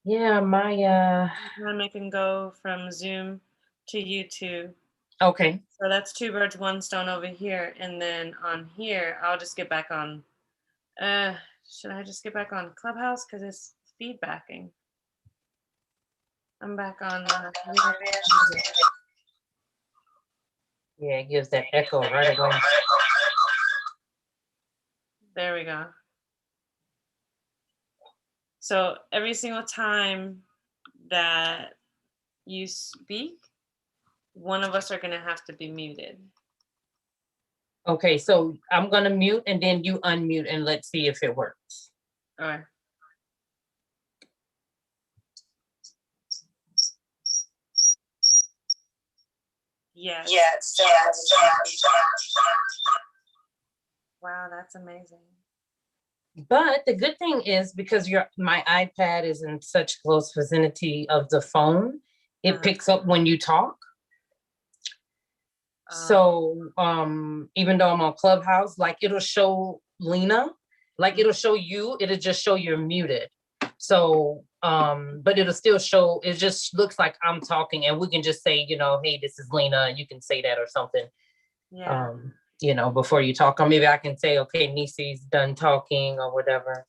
Yeah, my And I can go from Zoom to YouTube. okay. So that's two birds, one stone over here. And then on here, I'll just get back on. Should I just get back on Clubhouse? Because it's feedbacking. I'm back on. Yeah, it gives that echo right away. There we go. So every single time that you speak, one of us are going to have to be muted. Okay, so I'm going to mute and then you unmute and let's see if it works. All right. Yes. Yes. Wow, that's amazing. But the good thing is because my iPad is in such close vicinity of the phone, it picks up when you talk. So even though I'm on Clubhouse, like it'll show Lena, like it'll show you, it'll just show you're muted. So but it'll still show, it just looks like I'm talking and we can just say, you know, hey, this is Lena, you can say that or something. Yeah. You know, before you talk, or maybe I can say, okay, Neicy's done talking or whatever.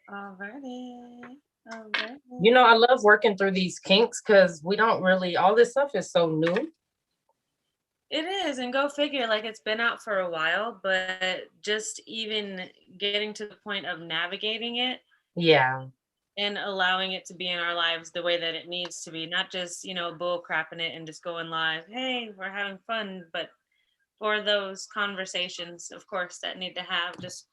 Alrighty. You know, I love working through these kinks because we don't really, all this stuff is so new. It is, and go figure, like it's been out for a while, but just even getting to the point of navigating it. Yeah. And allowing it to be in our lives the way that it needs to be, not just, you know, bull crapping it and just going live, hey, we're having fun, but for those conversations, of course, that need to have just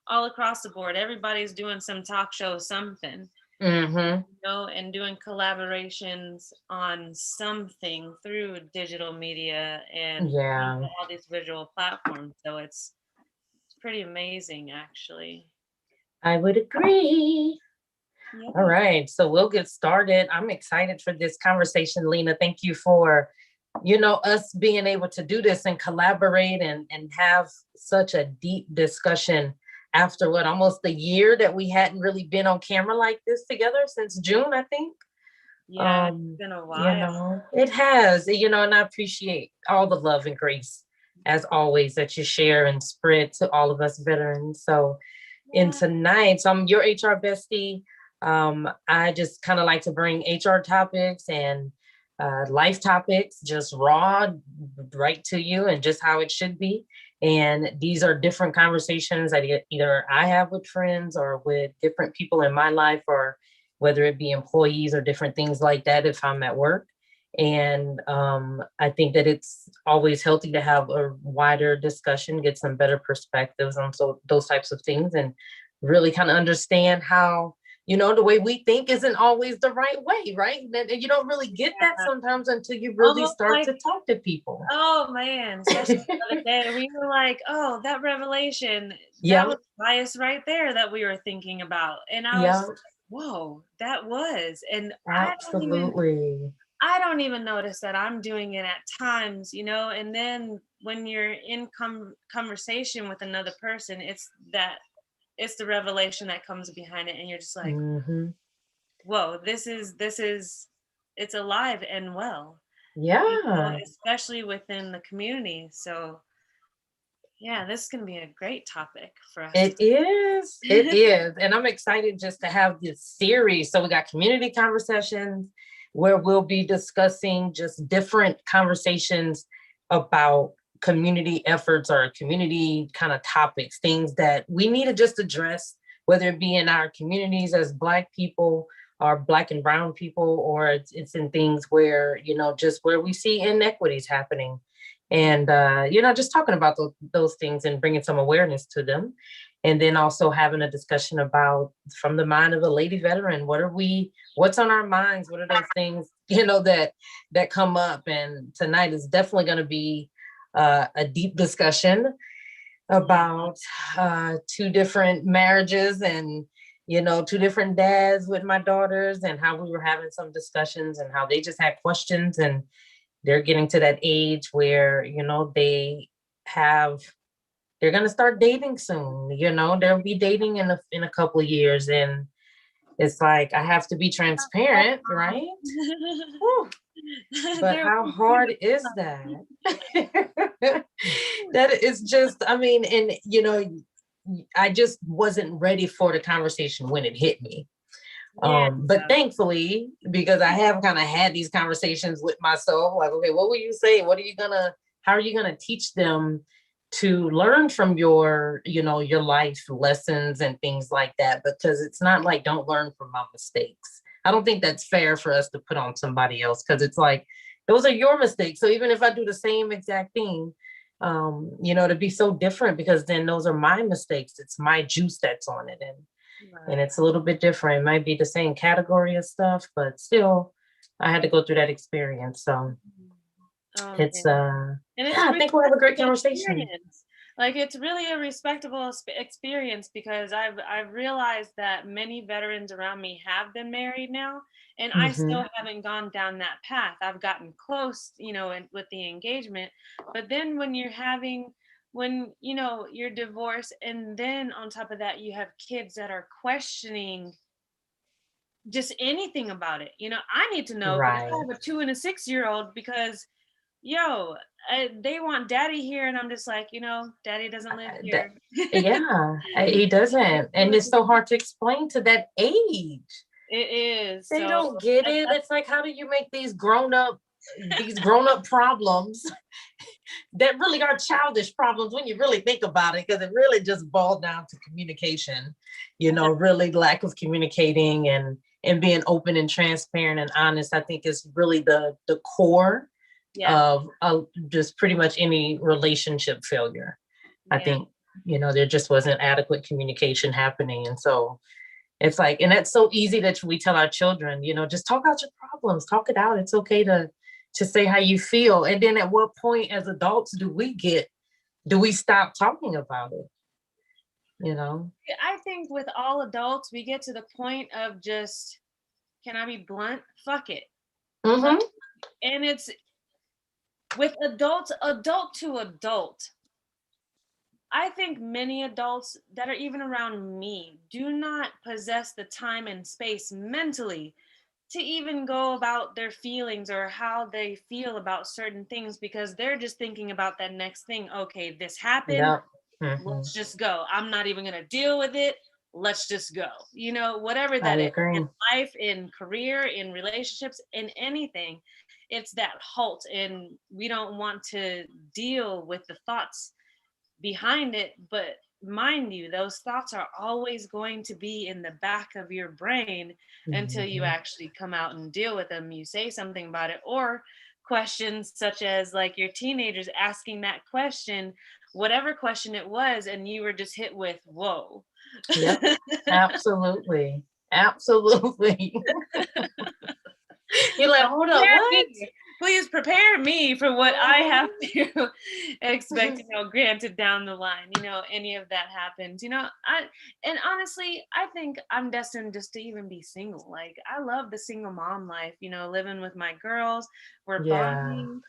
all across the board. Everybody's doing some talk show, something, you know, and doing collaborations on something through digital media and all these visual platforms. So it's pretty amazing, actually. I would agree. Yeah. All right, so we'll get started. I'm excited for this conversation, Lena. Thank you for, you know, us being able to do this and collaborate and have such a deep discussion after what, almost a year that we hadn't really been on camera like this together, since June, I think. Yeah, it's been a while. You know, it has, you know, and I appreciate all the love and grace, as always, that you share and spread to all of us veterans. So in tonight, so I'm your HR bestie. I just kind of like to bring HR topics and life topics, just raw, right to you, and just how it should be. And these are different conversations that either I have with friends or with different people in my life, or whether it be employees or different things like that if I'm at work. And I think that it's always healthy to have a wider discussion, get some better perspectives on those types of things, and really kind of understand how, you know, the way we think isn't always the right way, right? And you don't really get that sometimes until you really start to talk to people. Oh man, especially the other day, we were like, oh, that revelation, that was bias right there that we were thinking about. And I was like, whoa, that was. And absolutely. I don't even notice that I'm doing it at times, you know. And then when you're in conversation with another person, it's the revelation that comes behind it, and you're just like, whoa, this is it's alive and well. Yeah. You know, especially within the community. So yeah, this is gonna be a great topic for us. It is. It is. And I'm excited just to have this series. So we got community conversations where we'll be discussing just different conversations about community efforts or community kind of topics, things that we need to just address, whether it be in our communities as Black people or Black and brown people, or it's in things where, you know, just where we see inequities happening. And, you know, just talking about those things and bringing some awareness to them. And then also having a discussion about, from the mind of a lady veteran, what's on our minds? What are those things, you know, that come up? And tonight is definitely going to be a deep discussion about two different marriages and, you know, two different dads with my daughters, and how we were having some discussions and how they just had questions, and they're getting to that age where, you know, they they're going to start dating soon. They'll be dating in a couple of years, and it's like, I have to be transparent, right? But how hard is that? That is just, I mean, and I just wasn't ready for the conversation when it hit me. But thankfully, because I have kind of had these conversations with myself, like, okay, what will you say? How are you gonna teach them to learn from your life lessons and things like that? Because it's not like, don't learn from my mistakes. I don't think that's fair for us to put on somebody else, because it's like, those are your mistakes. So even if I do the same exact thing, to be so different, because then those are my mistakes. It's my juice that's on it. And it's a little bit different. It might be the same category of stuff, but still, I had to go through that experience. So it's I think we'll have a great conversation. Experience. Like, it's really a respectable experience, because I've realized that many veterans around me have been married now, and I still haven't gone down that path. I've gotten close, with the engagement, but then when you're divorced, and then on top of that, you have kids that are questioning just anything about it. I need to know, because I have a 2 and a 6-year-old, because they want daddy here, and I'm just like, daddy doesn't live here. He doesn't, and it's so hard to explain to that age. It is. They don't get it. It's like, how do you make these grown-up problems that really are childish problems when you really think about it? Because it really just boiled down to communication, really lack of communicating and being open and transparent and honest. I think is really the core of just pretty much any relationship failure. I think, there just wasn't adequate communication happening. And so it's like, and that's so easy that we tell our children, just talk out your problems, talk it out. It's okay to say how you feel. And then at what point as adults do we stop talking about it? I think with all adults, we get to the point of just, can I be blunt? Fuck it. And it's with adults, adult to adult. I think many adults that are even around me do not possess the time and space mentally to even go about their feelings or how they feel about certain things, because they're just thinking about that next thing. Okay, this happened. Let's just go. I'm not even going to deal with it. Let's just go. Whatever that is, in life, in career, in relationships, in anything, it's that halt. And we don't want to deal with the thoughts behind it. But mind you, those thoughts are always going to be in the back of your brain until you actually come out and deal with them. You say something about it, or questions such as like your teenagers asking that question, whatever question it was, and you were just hit with, whoa. Yep, absolutely. You're like, hold up, what? Please prepare me for what I have to expect, granted down the line, any of that happens, and honestly, I think I'm destined just to even be single. Like, I love the single mom life, living with my girls. We're bonding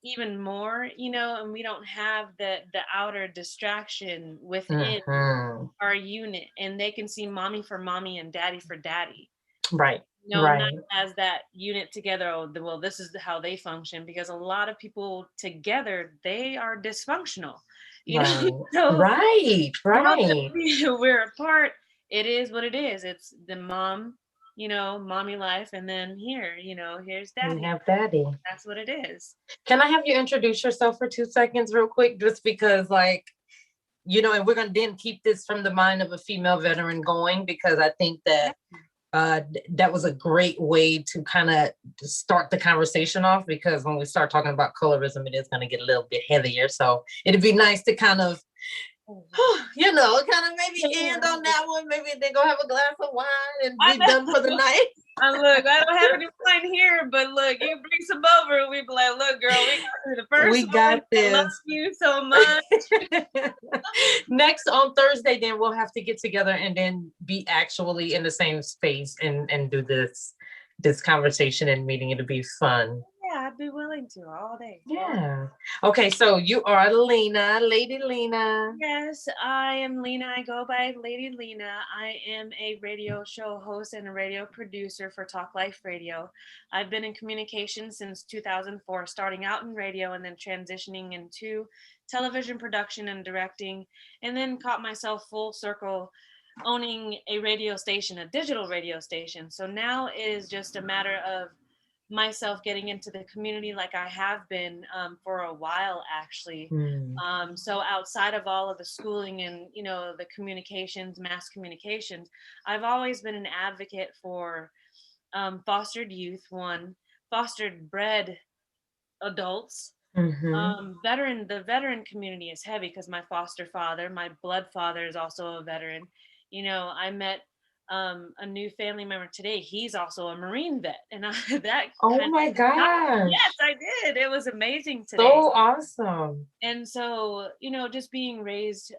even more, and we don't have the outer distraction within our unit, and they can see mommy for mommy and daddy for daddy. Right. Not as that unit together. Oh, well, this is how they function, because a lot of people together, they are dysfunctional. So right. We're apart. It is what it is. It's the mom, mommy life, and then here's daddy. We have daddy. That's what it is. Can I have you introduce yourself for 2 seconds real quick, just because, like, and we're going to then keep this from the mind of a female veteran going, because I think that that was a great way to kind of start the conversation off, because when we start talking about colorism, it is going to get a little bit heavier. So it'd be nice to kind of, kind of maybe end on that one, maybe then go have a glass of wine and be done for the night. Look, I don't have any wine here, but look, you bring some over and we be like, look, girl, we got through the first we got this. I love you so much. Next on Thursday, then we'll have to get together and then be actually in the same space and do this conversation and meeting. It'll be fun. Yeah, I'd be willing to all day. Yeah. Okay, so you are Lena, Lady Lena. Yes, I am Lena. I go by Lady Lena. I am a radio show host and a radio producer for Talk Life Radio. I've been in communication since 2004, starting out in radio and then transitioning into television production and directing, and then caught myself full circle owning a radio station, a digital radio station. So now it is just a matter of myself getting into the community like I have been for a while, actually. Mm. So outside of all of the schooling and, you know, the communications, mass communications, I've always been an advocate for fostered youth, one, fostered bred adults. The veteran community is heavy because my foster father, my blood father, is also a veteran. You know, I met a new family member today. He's also a Marine vet, and that Oh kind my of yes, gosh. I did. It was amazing today. So awesome. And so, you know, just being raised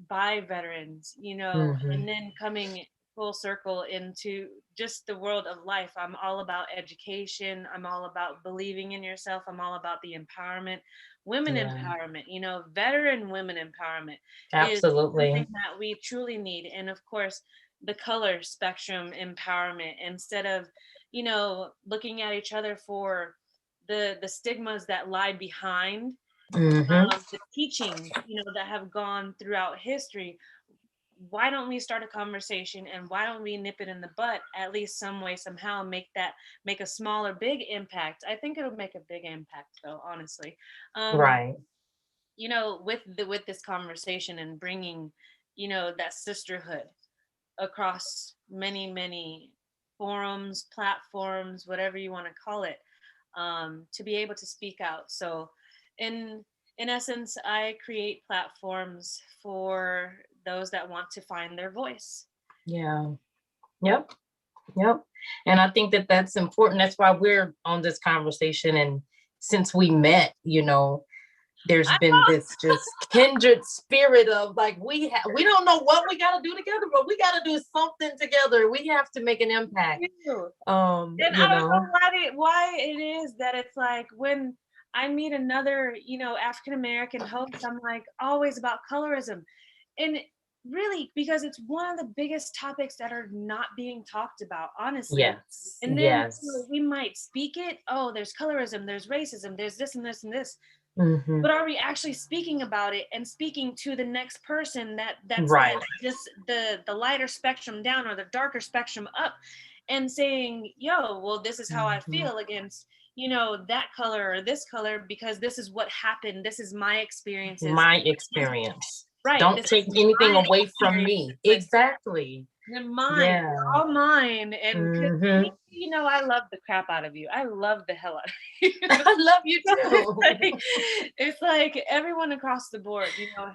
by veterans, you know, Mm-hmm. and then coming full circle into just the world of life. I'm all about education. I'm all about believing in yourself. I'm all about the empowerment, women Yeah, empowerment, you know, veteran women empowerment is something absolutely. that we truly need. And of course, the color spectrum empowerment, instead of, you know, looking at each other for the stigmas that lie behind Mm-hmm. the teachings, you know, that have gone throughout history. Why don't we start a conversation, and why don't we nip it in the butt at least some way, somehow, make a small or big impact? I think it'll make a big impact, though, honestly. um Right. you know, with this conversation and bringing, you know, that sisterhood across many forums, platforms, whatever you want to call it, to be able to speak out. So, in in essence, I create platforms for those that want to find their voice. Yeah. Yep. Yep. And I think that that's important. That's why we're on this conversation. And since we met, there's I been this just kindred spirit of like we don't know what we got to do together, but we got to do something together. We have to make an impact. do. Um, And you I don't know know. why it is that it's like when I meet another, you know, African American host, I'm like always about colorism. And really, because it's one of the biggest topics that are not being talked about, honestly. Yes. And then, you know, Yes. we might speak it. Oh, there's colorism, there's racism, there's this and this and this. Mm-hmm. But are we actually speaking about it and speaking to the next person that's like Right. just the lighter spectrum down or the darker spectrum up, and saying, yo, well, this is how I Mm-hmm. feel against, you know, that color or this color, because this is what happened, this is my experiences. My experience. Right, Don't this take is anything my away from experience me. with Exactly. they're mine, Yeah. they're all mine. And 'cause Mm-hmm. you know, I love the crap out of you, I love the hell out of you. I love you it's too. like, it's like everyone across the board, you know,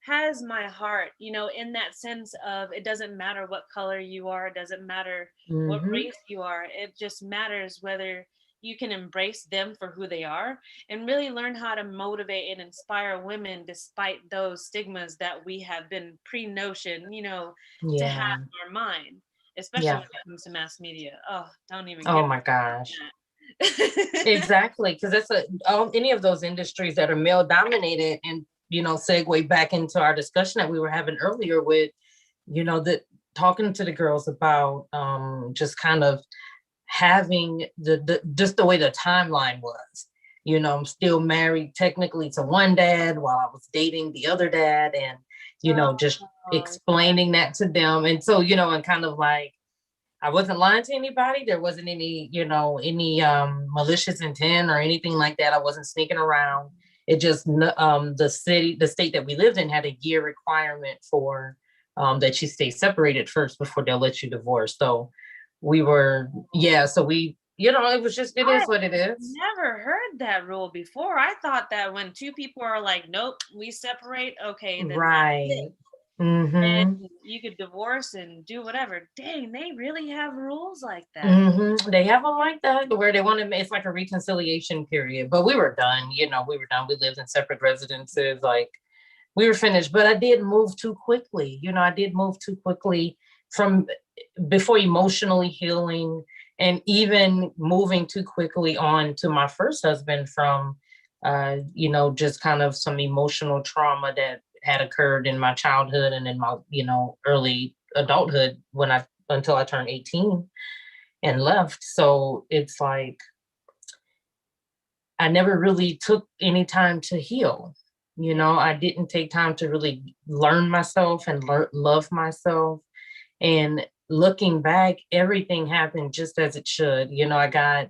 has my heart, you know, in that sense of it doesn't matter what color you are, it doesn't matter what Mm-hmm. race you are, it just matters whether you can embrace them for who they are and really learn how to motivate and inspire women despite those stigmas that we have been pre-notion, you know, to have Yeah. in our mind, especially Yeah. when it comes to mass media. Oh, don't even Oh get me my gosh. that. Exactly. Because that's any of those industries that are male dominated, and segue back into our discussion that we were having earlier with, that talking to the girls about just kind of having the just the way the timeline was. I'm still married technically to one dad while I was dating the other dad, and just Oh, explaining that to them. And so, and kind of like I wasn't lying to anybody. There wasn't any malicious intent or anything like that. I wasn't sneaking around. It just the state that we lived in had a year requirement for that you stay separated first before they'll let you divorce. So we were, yeah. So it was just, it I is what it is. never heard that rule before. I thought that when two people are like, nope, we separate, okay, then that's it. Right. Mm-hmm. And you could divorce and do whatever. Dang, they really have rules like that. Mm-hmm. They have them like that where they want to. It's like a reconciliation period. But we were done. We were done. We lived in separate residences. Like we were finished. But I did move too quickly. I did move too quickly from before emotionally healing And even moving too quickly on to my first husband from, you know, just kind of some emotional trauma that had occurred in my childhood and in my, you know, early adulthood until I turned 18 and left. So it's like, I never really took any time to heal. You know, I didn't take time to really learn myself and love myself. And looking back, everything happened just as it should. You know, I got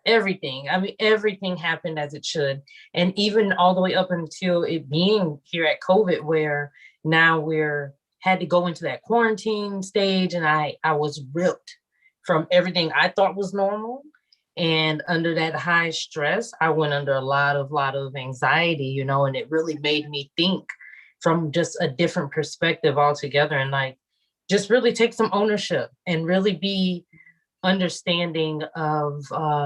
everything. I mean, everything happened as it should. And even all the way up until it being here at COVID, where now had to go into that quarantine stage, and I was ripped from everything I thought was normal. And under that high stress, I went under a lot of anxiety, you know, and it really made me think from just a different perspective altogether, and like just really take some ownership and really be understanding of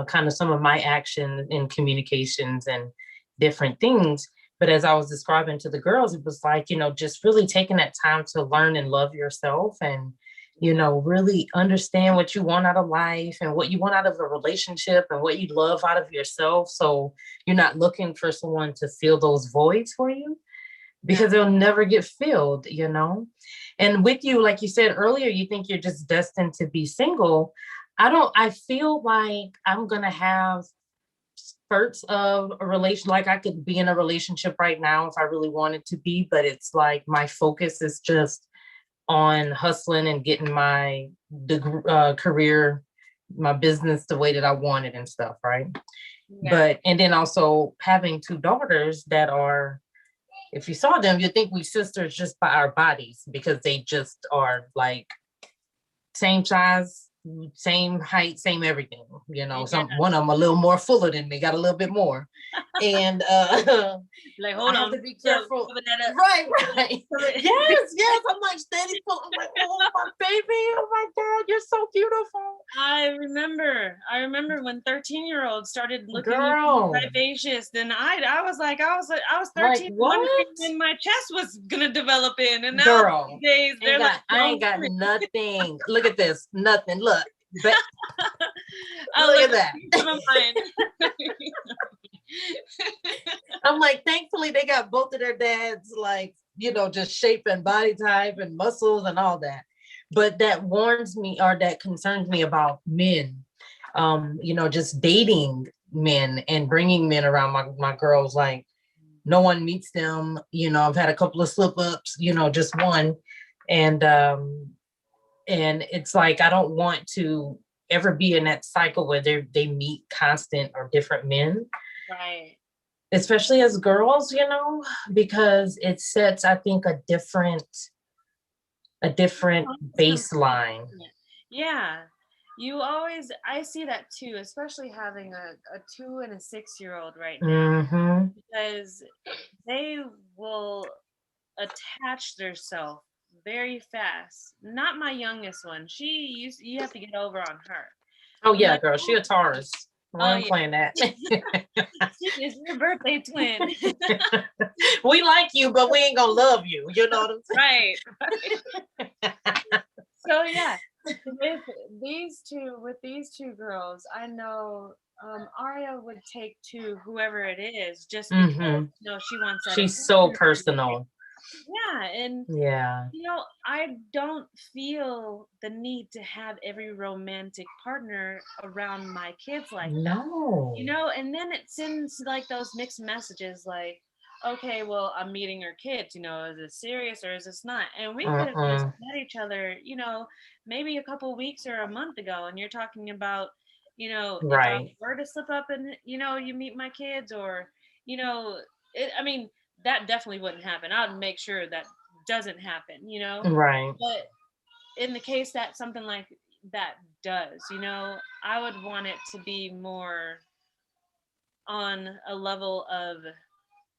kind of some of my actions in communications and different things. But as I was describing to the girls, it was like, you know, just really taking that time to learn and love yourself, and, you know, really understand what you want out of life and what you want out of a relationship and what you love out of yourself. So you're not looking for someone to fill those voids for you, because they'll never get filled, you know? And with you, like you said earlier, you think you're just destined to be single. I feel like I'm going to have spurts of a relation. Like I could be in a relationship right now if I really wanted to be, but it's like my focus is just on hustling and getting my career, my business the way that I want it and stuff, right? Yeah. But, and then also having two daughters that are, if you saw them, you'd think we sisters just by our bodies, because they just are like same size, same height, same everything, you know. One of them a little more fuller than me, got a little bit more. And like, hold on, to be careful. Right. Yes. I'm like steady full. I'm like, oh my baby, oh my God, you're so beautiful. I remember when 13-year-olds started looking vivacious. Then I was 13, like, wondering when my chest was gonna develop in, and now days they're like, I ain't got nothing. Look at this, nothing. Look, look at that. I'm like, thankfully they got both of their dads, like, you know, just shape and body type and muscles and all that. But that warns me, or that concerns me about men, you know, just dating men and bringing men around my girls. Like, no one meets them. You know, I've had a couple of slip ups, you know, just one. And it's like, I don't want to ever be in that cycle where they meet constant or different men. Right. Especially as girls, you know, because it sets, I think, a different baseline. Yeah. I see that too, especially having a 2 and a 6-year-old right now, because they will attach themselves very fast. Not my youngest one. You have to get over on her. Oh yeah, girl, she a Taurus. I'm playing that. She is your birthday twin. We like you, but we ain't gonna love you. You know what I'm saying? Right. So yeah, with these two girls, I know Aria would take to whoever it is, just because you know, she wants that. She's so personal. Yeah, and you know, I don't feel the need to have every romantic partner around my kids like that. You know, and then it sends like those mixed messages, like, okay, well, I'm meeting her kids, you know, is it serious or is this not? And we could have just met each other, you know, maybe a couple weeks or a month ago, and you're talking about, you know, if I were to slip up and, you know, you meet my kids, or, you know, I mean, that definitely wouldn't happen. I would make sure that doesn't happen, you know? Right. But in the case that something like that does, you know, I would want it to be more on a level of,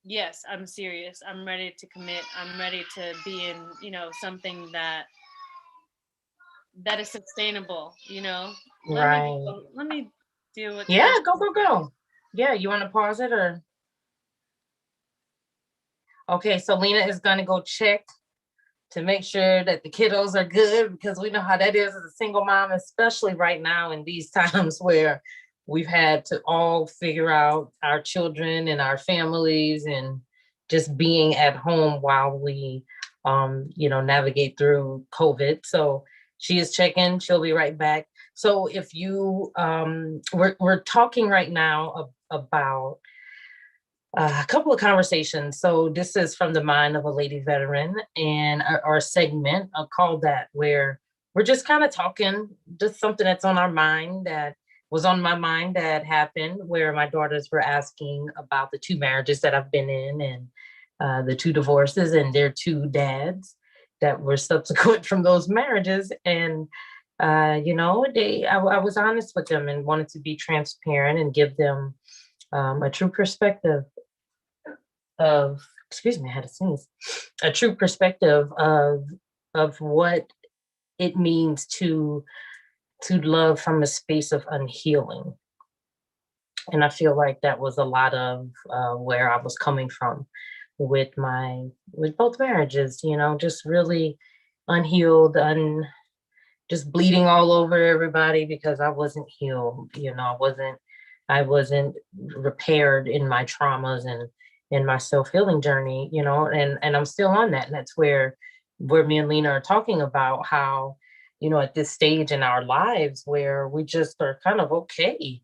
yes, I'm serious. I'm ready to commit. I'm ready to be in, you know, something that is sustainable, you know? Let me deal with go. Yeah, you want to pause it or? Okay, so Lena is going to go check to make sure that the kiddos are good, because we know how that is as a single mom, especially right now in these times where we've had to all figure out our children and our families and just being at home while we, navigate through COVID. So she is checking, she'll be right back. So if you, we're talking right now about a couple of conversations. So this is from the mind of a lady veteran, and our segment, I'll call that, where we're just kind of talking, just something that's on our mind, that was on my mind, that happened, where my daughters were asking about the 2 marriages that I've been in, and the 2 divorces and their 2 dads that were subsequent from those marriages. And I was honest with them and wanted to be transparent and give them a true perspective of, excuse me, I had to sneeze, a true perspective of what it means to love from a space of unhealing. And I feel like that was a lot of where I was coming from with both marriages, just really unhealed, just bleeding all over everybody because I wasn't healed. I wasn't repaired in my traumas and in my self-healing journey, and I'm still on that. And that's where me and Lena are talking about how, at this stage in our lives where we just are kind of okay,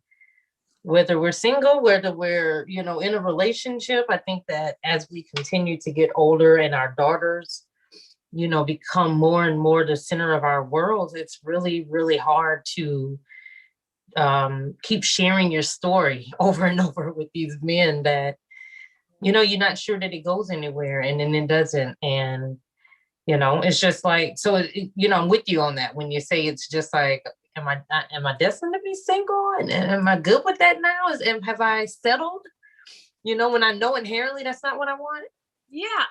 whether we're single, whether we're, in a relationship. I think that as we continue to get older and our daughters, become more and more the center of our worlds, it's really, really hard to keep sharing your story over and over with these men that, you're not sure that it goes anywhere, and then it doesn't. And, it's just like, so, I'm with you on that when you say it's just like, am I destined to be single? And am I good with that now? Have I settled? When I know inherently that's not what I want. Yeah,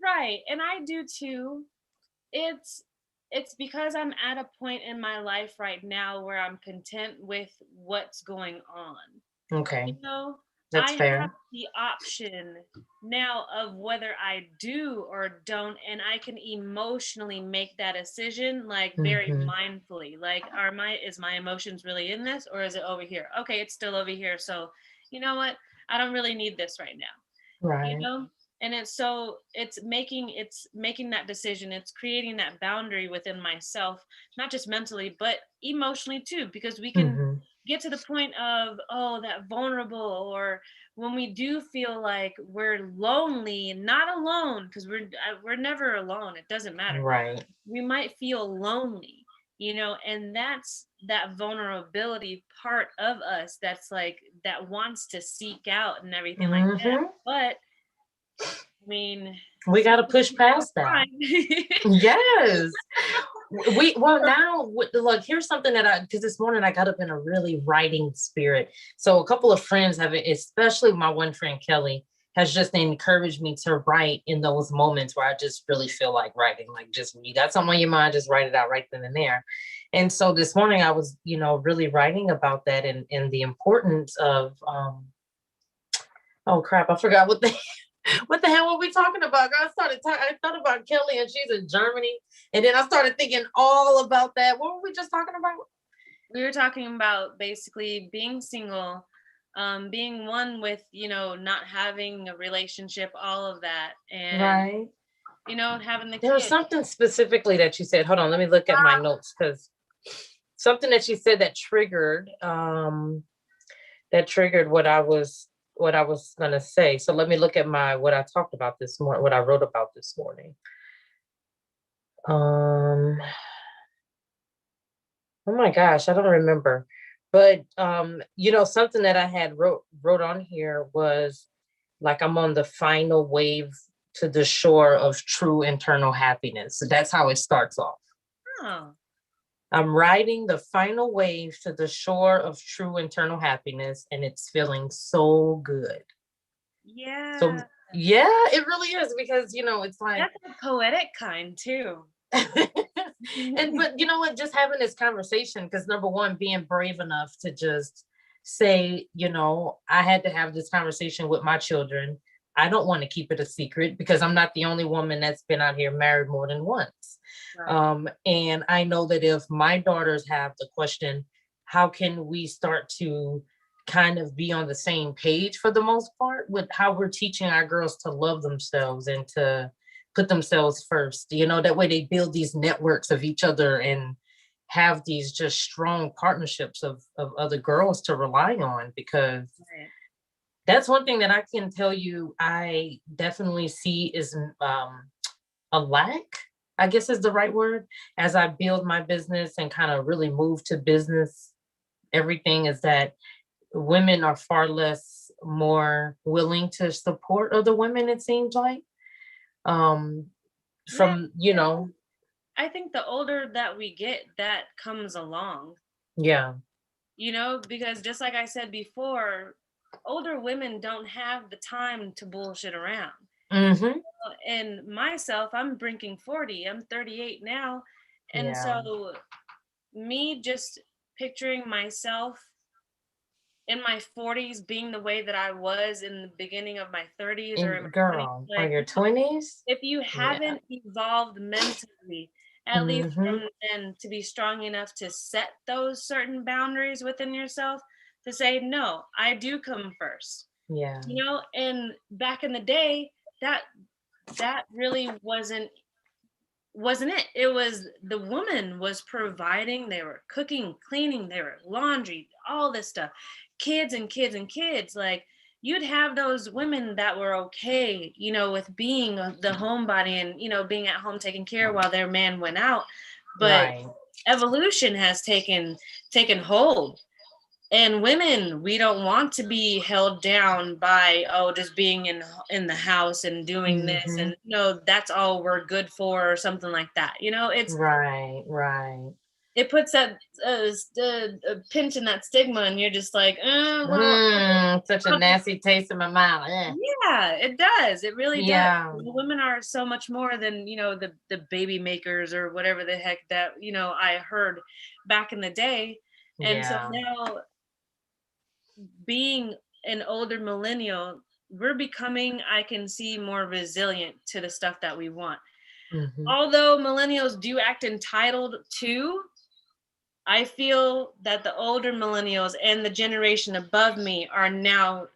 right. And I do too. It's because I'm at a point in my life right now where I'm content with what's going on. Okay. I That's fair. have the option now of whether I do or don't, and I can emotionally make that decision, like very mindfully. Like, is my emotions really in this, or is it over here? Okay, it's still over here. So, you know what? I don't really need this right now. Right. And it's making that decision. It's creating that boundary within myself, not just mentally, but emotionally too, because we can get to the point of, that vulnerable, or when we do feel like we're lonely, not alone, because we're never alone. It doesn't matter. Right. We might feel lonely, and that's that vulnerability part of us that's like, that wants to seek out and everything like that. But I mean, we got to push past that. Yes. Look, here's something because this morning I got up in a really writing spirit. So a couple of friends especially my one friend, Kelly, has just encouraged me to write in those moments where I just really feel like writing, like just when you got something on your mind, just write it out right then and there. And so this morning I was, really writing about that and the importance of, oh crap, I forgot what the hell were we talking about? I thought about Kelly, and she's in Germany. And then I started thinking all about that. What were we just talking about? We were talking about basically being single, being one with, not having a relationship, all of that. And, right. Having the There was something specifically that you said. Hold on, let me look at my notes, because something that you said that triggered what I was going to say. So let me look at what I talked about this morning, what I wrote about this morning. Oh my gosh, I don't remember. But, something that I had wrote on here was like, I'm on the final wave to the shore of true internal happiness. So that's how it starts off. Oh. I'm riding the final wave to the shore of true internal happiness, and it's feeling so good. Yeah. So yeah, it really is, because it's like, that's a poetic kind too. But you know what, just having this conversation, because number one, being brave enough to just say, I had to have this conversation with my children. I don't want to keep it a secret because I'm not the only woman that's been out here married more than once. Right. And I know that if my daughters have the question, how can we start to kind of be on the same page for the most part with how we're teaching our girls to love themselves and to put themselves first, that way they build these networks of each other and have these just strong partnerships of other girls to rely on, because Right. that's one thing that I can tell you I definitely see is a lack, I guess is the right word, as I build my business and kind of really move to business. Everything is that women are far less more willing to support other women, it seems like. Um, Yeah. from, I think the older that we get, that comes along, yeah. because just like I said before, older women don't have the time to bullshit around. Mm-hmm. And myself, I'm drinking 40, I'm 38 now. And Yeah. so, me just picturing myself in my 40s being the way that I was in the beginning of my 30s or in And my 20s, girl, or like, your 20s? if you Yeah. haven't evolved mentally, at least Mm-hmm. from then, to be strong enough to set those certain boundaries within yourself, to say, no, I do come first. Yeah. And back in the day, that really wasn't it. It was the woman was providing, they were cooking, cleaning, they were laundry, all this stuff. Kids and kids and kids. Like, you'd have those women that were okay, with being the homebody and, being at home taking care while their man went out. But Right. evolution has taken hold, and women, we don't want to be held down by, just being in the house and doing this, Mm-hmm. and that's all we're good for, or something like that. Right. Right. It puts that a pinch in that stigma, and you're just like, well, Such a I'll just, nasty taste in my mouth. yeah, it does, it really does. Yeah. Women are so much more than, the baby makers or whatever the heck that, I heard back in the day. And so Yeah. now, being an older millennial, we're becoming, I can see, more resilient to the stuff that we want. Mm-hmm. Although millennials do act entitled too, I feel that the older millennials and the generation above me are now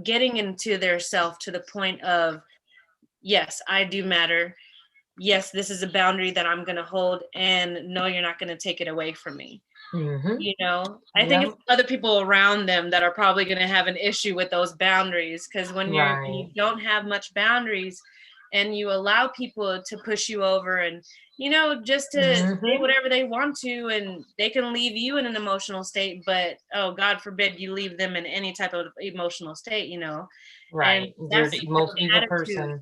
getting into their self to the point of, yes, I do matter. Yes, this is a boundary that I'm going to hold, and no, you're not going to take it away from me. Mm-hmm. I think Yeah. it's other people around them that are probably going to have an issue with those boundaries, because when you Right. don't have much boundaries and you allow people to push you over, and just to say Mm-hmm. whatever they want to, and they can leave you in an emotional state, but oh, God forbid you leave them in any type of emotional state. And Right. You're that's the the type most of evil attitude. person.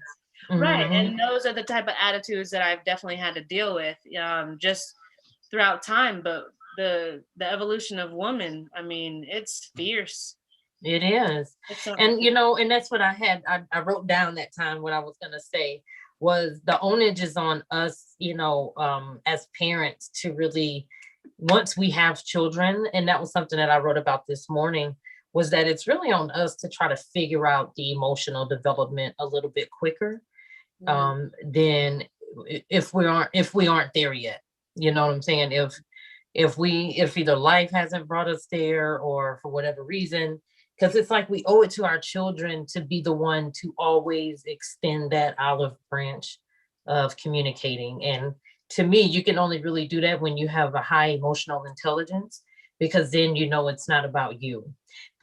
Right. Mm-hmm. And those are the type of attitudes that I've definitely had to deal with, just throughout time. But the evolution of woman, I mean, it's fierce. It is. It's something. And and that's what I wrote down that time. What I was gonna say was the onus is on us, as parents to really, once we have children, and that was something that I wrote about this morning, was that it's really on us to try to figure out the emotional development a little bit quicker Mhm. than if we aren't there yet. You know what I'm saying? If either life hasn't brought us there or for whatever reason, because it's like we owe it to our children to be the one to always extend that olive branch of communicating. And to me, you can only really do that when you have a high emotional intelligence, because then it's not about you.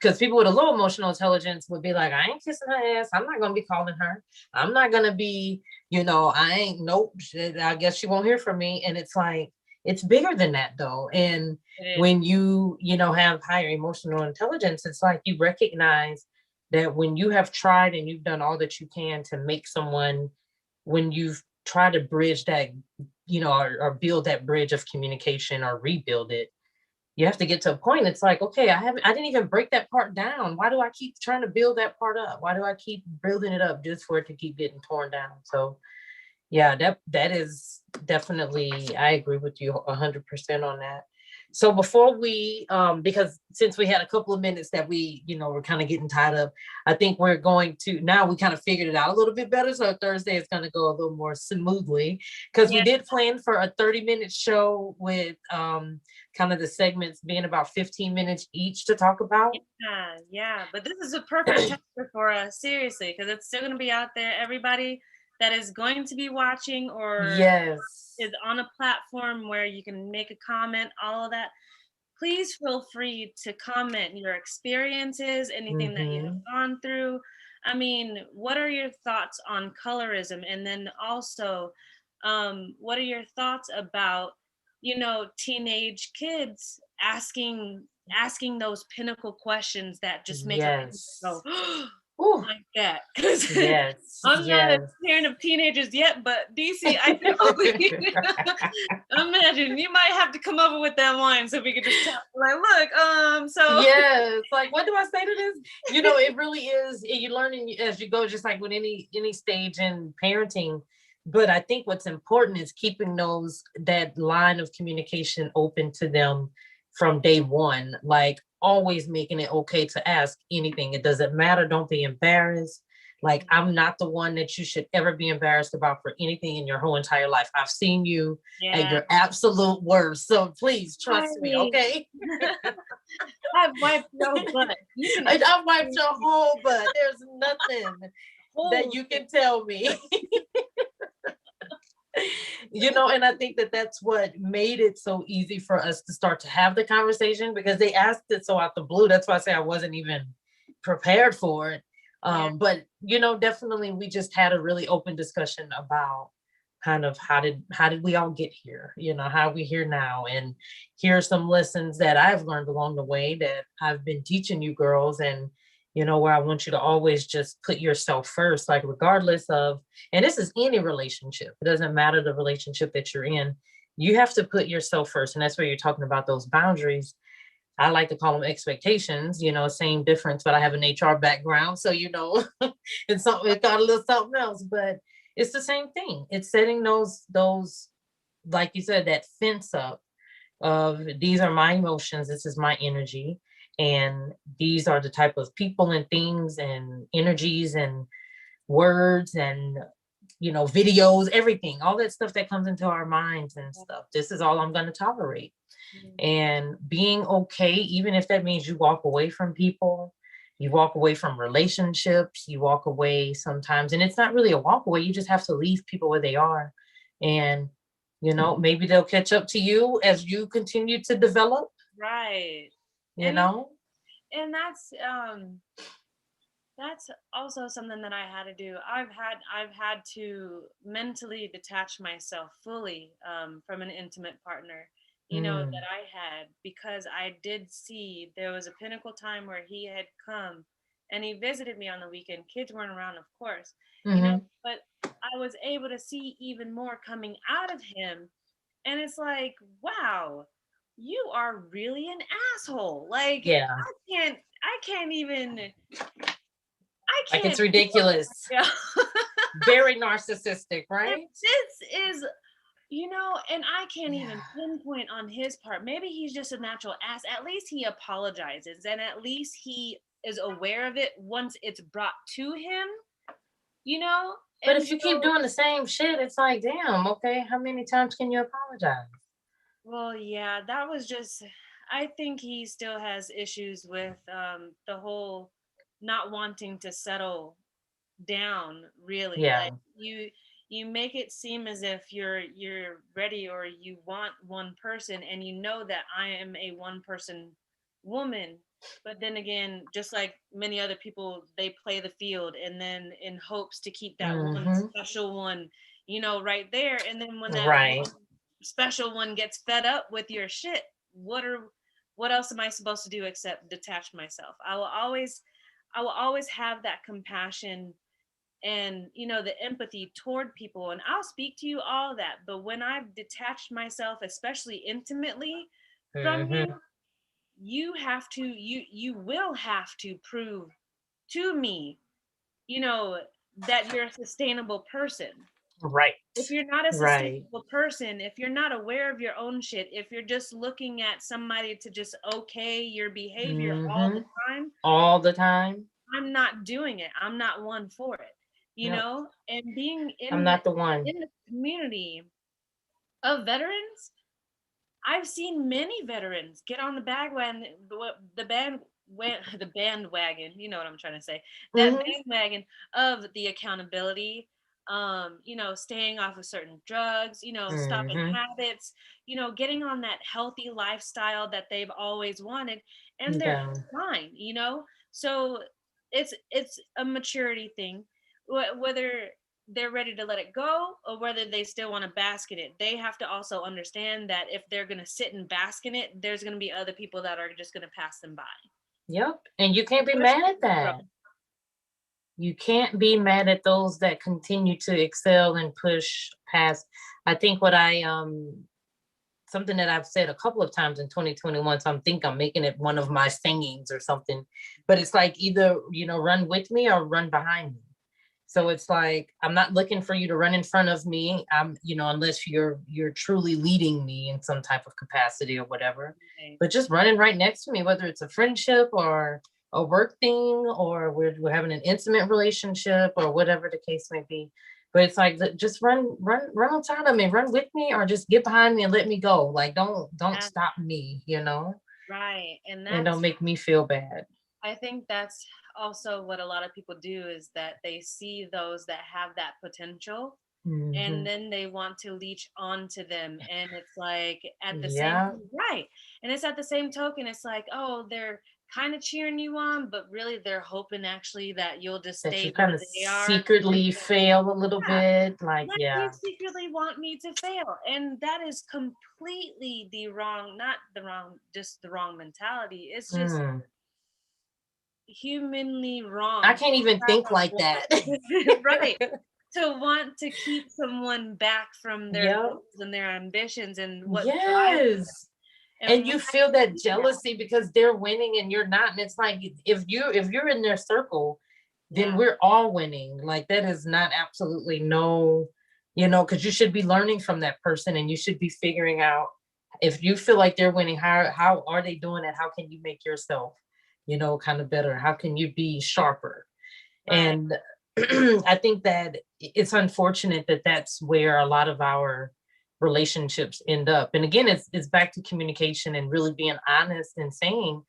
Because people with a low emotional intelligence would be like, I ain't kissing her ass. I'm not going to be calling her. I'm not going to be, I ain't, nope. I guess she won't hear from me. And it's like, it's bigger than that though. And It is. when you have higher emotional intelligence, it's like you recognize that when you have tried and you've done all that you can to make someone, when you've tried to bridge that, or build that bridge of communication or rebuild it, you have to get to a point. It's like, okay, I didn't even break that part down. Why do I keep trying to build that part up? Why do I keep building it up just for it to keep getting torn down? So yeah, that is definitely, I agree with you 100% on that. So before we, because since we had a couple of minutes that we, we're kind of getting tied up, I think we're going to, now we kind of figured it out a little bit better. So Thursday is going to go a little more smoothly, because we did plan for a 30-minute show with kind of the segments being about 15 minutes each to talk about. Yeah. But this is a perfect chapter for us, seriously, because it's still going to be out there. Everybody that is going to be watching or is on a platform where you can make a comment, all of that, please feel free to comment your experiences, anything that you have gone through. I mean, what are your thoughts on colorism? And then also, what are your thoughts about, teenage kids asking those pinnacle questions that just make a go, like that? Because I'm not a parent of teenagers yet, but DC, I know. Imagine you might have to come over with that line so we could just tell, like, look, so like, what do I say to this? It really is. You learn as you go, just like with any stage in parenting. But I think what's important is keeping that line of communication open to them from day one. Like, always making it okay to ask anything. It doesn't matter. Don't be embarrassed. Like, I'm not the one that you should ever be embarrassed about for anything in your whole entire life. I've seen you at your absolute worst. So please trust me, okay? I've wiped your butt. I've wiped your whole butt. There's nothing that you can tell me. And I think that that's what made it so easy for us to start to have the conversation, because they asked it so out the blue. That's why I say I wasn't even prepared for it. But definitely we just had a really open discussion about kind of how did we all get here, how are we here now, and here are some lessons that I've learned along the way that I've been teaching you girls, and where I want you to always just put yourself first, like, regardless of, and this is any relationship, it doesn't matter the relationship that you're in, you have to put yourself first. And that's where you're talking about those boundaries. I like to call them expectations, same difference, but I have an HR background. So, it's got a little something else, but it's the same thing. It's setting those, like you said, that fence up of, these are my emotions, this is my energy, and these are the type of people and things and energies and words and videos, everything, all that stuff that comes into our minds and stuff. This is all I'm going to tolerate. And being okay, even if that means you walk away from people, you walk away from relationships, you walk away sometimes, and it's not really a walk away, you just have to leave people where they are. And maybe they'll catch up to you as you continue to develop. Right. And that's also something that I had to do. I've had to mentally detach myself fully from an intimate partner, that I had, because I did see there was a pinnacle time where he had come and he visited me on the weekend. Kids weren't around, of course, but I was able to see even more coming out of him. And it's like, wow, you are really an asshole. Like, I can't even. Like, it's ridiculous. Very narcissistic, right? This is, and I can't even pinpoint on his part. Maybe he's just a natural ass. At least he apologizes, and at least he is aware of it once it's brought to him, But if you keep doing the same shit, it's like, damn, okay, how many times can you apologize? Well, yeah, that was just, I think he still has issues with the whole not wanting to settle down, really. Like, you make it seem as if you're ready, or you want one person, and that I am a one person woman. But then again, just like many other people, they play the field, and then in hopes to keep that one special one, right there. And then when that one special one gets fed up with your shit, what else am I supposed to do except detach myself? I will always have that compassion and the empathy toward people, and I'll speak to you, all that. But when I've detached myself, especially intimately, from you will have to prove to me that you're a sustainable person. Right. If you're not a Right. sustainable person, if you're not aware of your own shit, if you're just looking at somebody to just okay your behavior all the time, All the time. I'm not doing it. I'm not one for it, Yep. and being I'm not the one. in the community of veterans, I've seen many veterans get on the bandwagon, the bandwagon. You know what I'm trying to say? That Hmm. bandwagon of the accountability. Staying off of certain drugs. Stopping Hmm. habits. Getting on that healthy lifestyle that they've always wanted, and they're Yeah. fine. So it's a maturity thing, whether they're ready to let it go or whether they still want to bask in it. They have to also understand that if they're going to sit and bask in it, there's going to be other people that are just going to pass them by. Yep. And you can't be mad Especially at that. You can't be mad at those that continue to excel and push past. I think what I something that I've said a couple of times in 2021, so I'm making it one of my singings or something, but it's like either, run with me or run behind me. So it's like, I'm not looking for you to run in front of me. Unless you're truly leading me in some type of capacity or whatever, Right. but just running right next to me, whether it's a friendship or a work thing, or we're having an intimate relationship or whatever the case may be. But it's like, just run on top of me, run with me, or just get behind me and let me go. Like, don't Yeah, stop me, right. And and don't that's, make me feel bad. I think that's also what a lot of people do, is that they see those that have that potential and Hmm. then they want to leech onto them. And it's like at the same, Yeah, right. And it's at the same token, it's like, oh, they're kind of cheering you on, but really they're hoping actually that you'll just that you stay kind where of they are. secretly fail a little Yeah, bit. Like, like you yeah. secretly want me to fail. And that is completely the wrong, not the wrong, just the wrong mentality. It's just Mm. humanly I wrong can't even think like that. right, to want to keep someone back from their Yep. goals and their ambitions and what drives Yes. them. And And when you I feel that see that, jealousy because they're winning and you're not. And it's like, if you're in their circle, then yeah, we're all winning. Like, that is not absolutely no, because you should be learning from that person and you should be figuring out, if you feel like they're winning, how are they doing it? How can you make yourself, kind of better? How can you be sharper? right, And I think that it's unfortunate that that's where a lot of our relationships end up. And again, it's back to communication and really being honest and saying,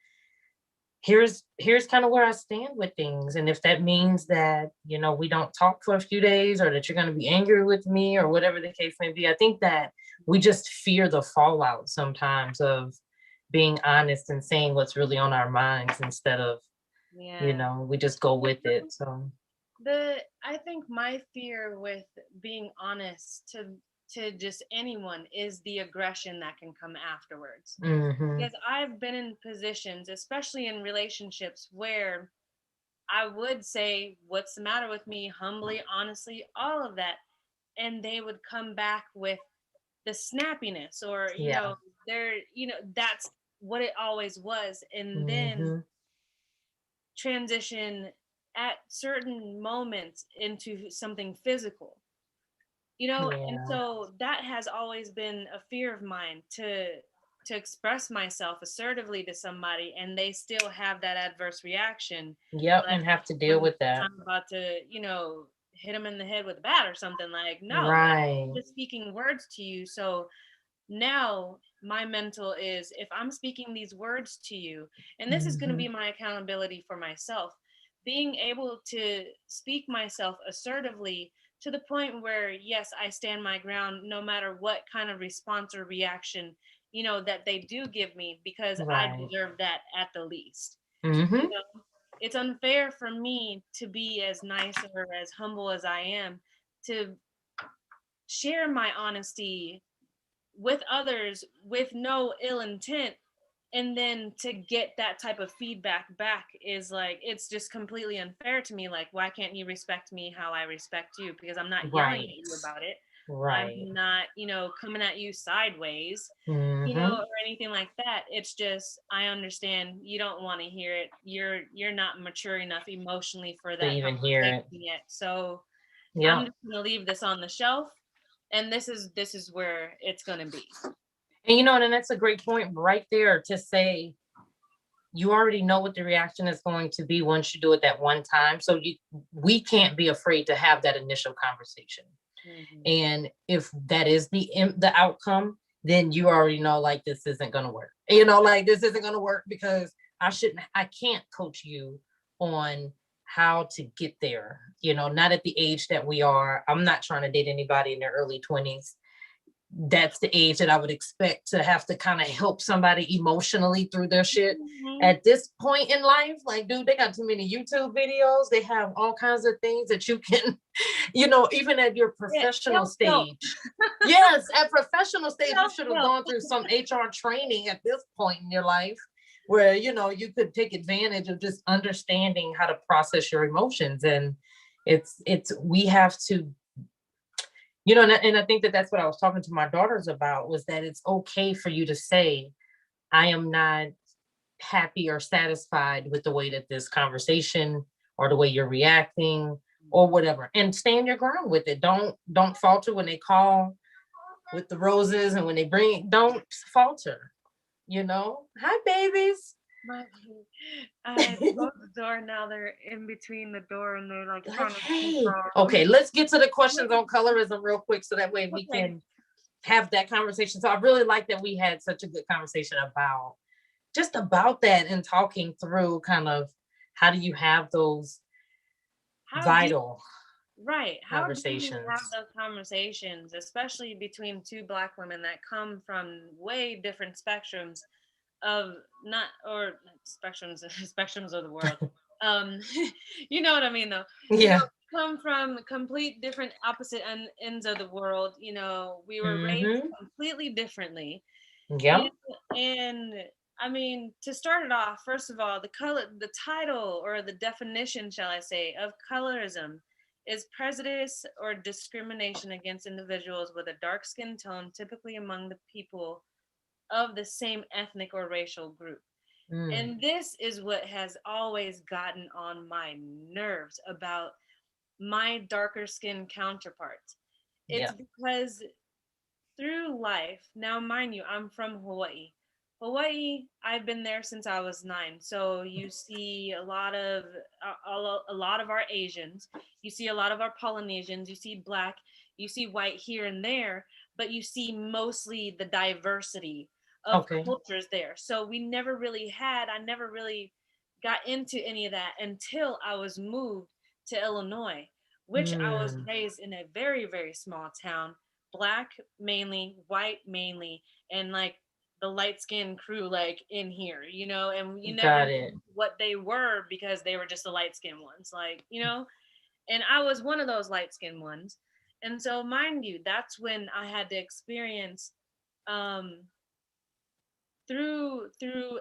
here's kind of where I stand with things. And if that means that, we don't talk for a few days, or that you're going to be angry with me, or whatever the case may be, I think that we just fear the fallout sometimes of being honest and saying what's really on our minds, instead of, yeah. we just go with it. So, I think my fear with being honest to just anyone is the aggression that can come afterwards. mhm. Because I've been in positions, especially in relationships, where I would say, what's the matter with me, humbly, honestly, all of that. And they would come back with the snappiness, or, Yeah. that's what it always was. And then Mhm. transition at certain moments into something physical. And Yeah. so that has always been a fear of mine, to express myself assertively to somebody and they still have that adverse reaction, Yep, like and have to deal I'm, with that. I'm about to hit them in the head with a bat or something. Like, no, like, Right. I'm just speaking words to you. So now my mental is, if I'm speaking these words to you, and this is going to be Mhm. my accountability for myself, being able to speak myself assertively to the point where, yes, I stand my ground no matter what kind of response or reaction, that they do give me, because I Right. deserve that at the least. You Mhm. know, it's unfair for me to be as nice or as humble as I am, to share my honesty with others with no ill intent, and then to get that type of feedback back is like, it's just completely unfair to me. Like, why can't you respect me how I respect you? Because I'm not yelling Right. at you about it. I'm Right. not, coming at you sideways, Mhm. or anything like that. It's just, I understand you don't want to hear it. You're not mature enough emotionally for To that even hear conversation it. yet. So Yeah. I'm just gonna leave this on the shelf, and this is where it's gonna be. And you know, and that's a great point right there to say you already know what the reaction is going to be once you do it that one time. So we can't be afraid to have that initial conversation. Mm-hmm. And if that is the outcome, then you already know, like, this isn't going to work. You know, like, this isn't going to work because I can't coach you on how to get there. You know, not at the age that we are. I'm not trying to date anybody in their early 20s. That's the age that I would expect to have to kind of help somebody emotionally through their shit. Mm-hmm. At this point in life, like, dude, they got too many YouTube videos. They have all kinds of things that you can, you know, even at your professional stage. Yes, at professional stage, you should have gone through some HR training at this point in your life where, you know, you could take advantage of just understanding how to process your emotions. And we have to, you know, and I think that that's what I was talking to my daughters about, was that it's okay for you to say, I am not happy or satisfied with the way that this conversation or the way you're reacting or whatever, and stand your ground with it. Don't falter when they call with the roses, and when they don't falter, you know. Hi, babies. I closed the door. Now they're in between the door and they're like, hey. Okay, let's get to the questions on colorism real quick so that way we can have that conversation. So I really like that we had such a good conversation about that, and talking through kind of how do you have those vital conversations. How do you have those conversations, especially between two Black women that come from way different spectrums of spectrums of the world. You know what I mean, though. Yeah. You know, come from complete different opposite ends of the world. You know, we were raised completely differently. Yeah. And I mean, to start it off, first of all, the title, or the definition, shall I say, of colorism is prejudice or discrimination against individuals with a dark skin tone, typically among the people of the same ethnic or racial group. And this is what has always gotten on my nerves about my darker skin counterparts. It's because through life, now mind you, I'm from Hawaii. I've been there since I was 9. So you see a lot of our Asians, you see a lot of our Polynesians, you see Black, you see white here and there, but you see mostly the diversity of cultures there. So I never really got into any of that until I was moved to Illinois, which I was raised in a very, very small town, Black mainly, white mainly, and like the light skinned crew like in here, you know, and you never knew what they were because they were just the light skinned ones, like, you know, and I was one of those light skinned ones. And so mind you, that's when I had to experience through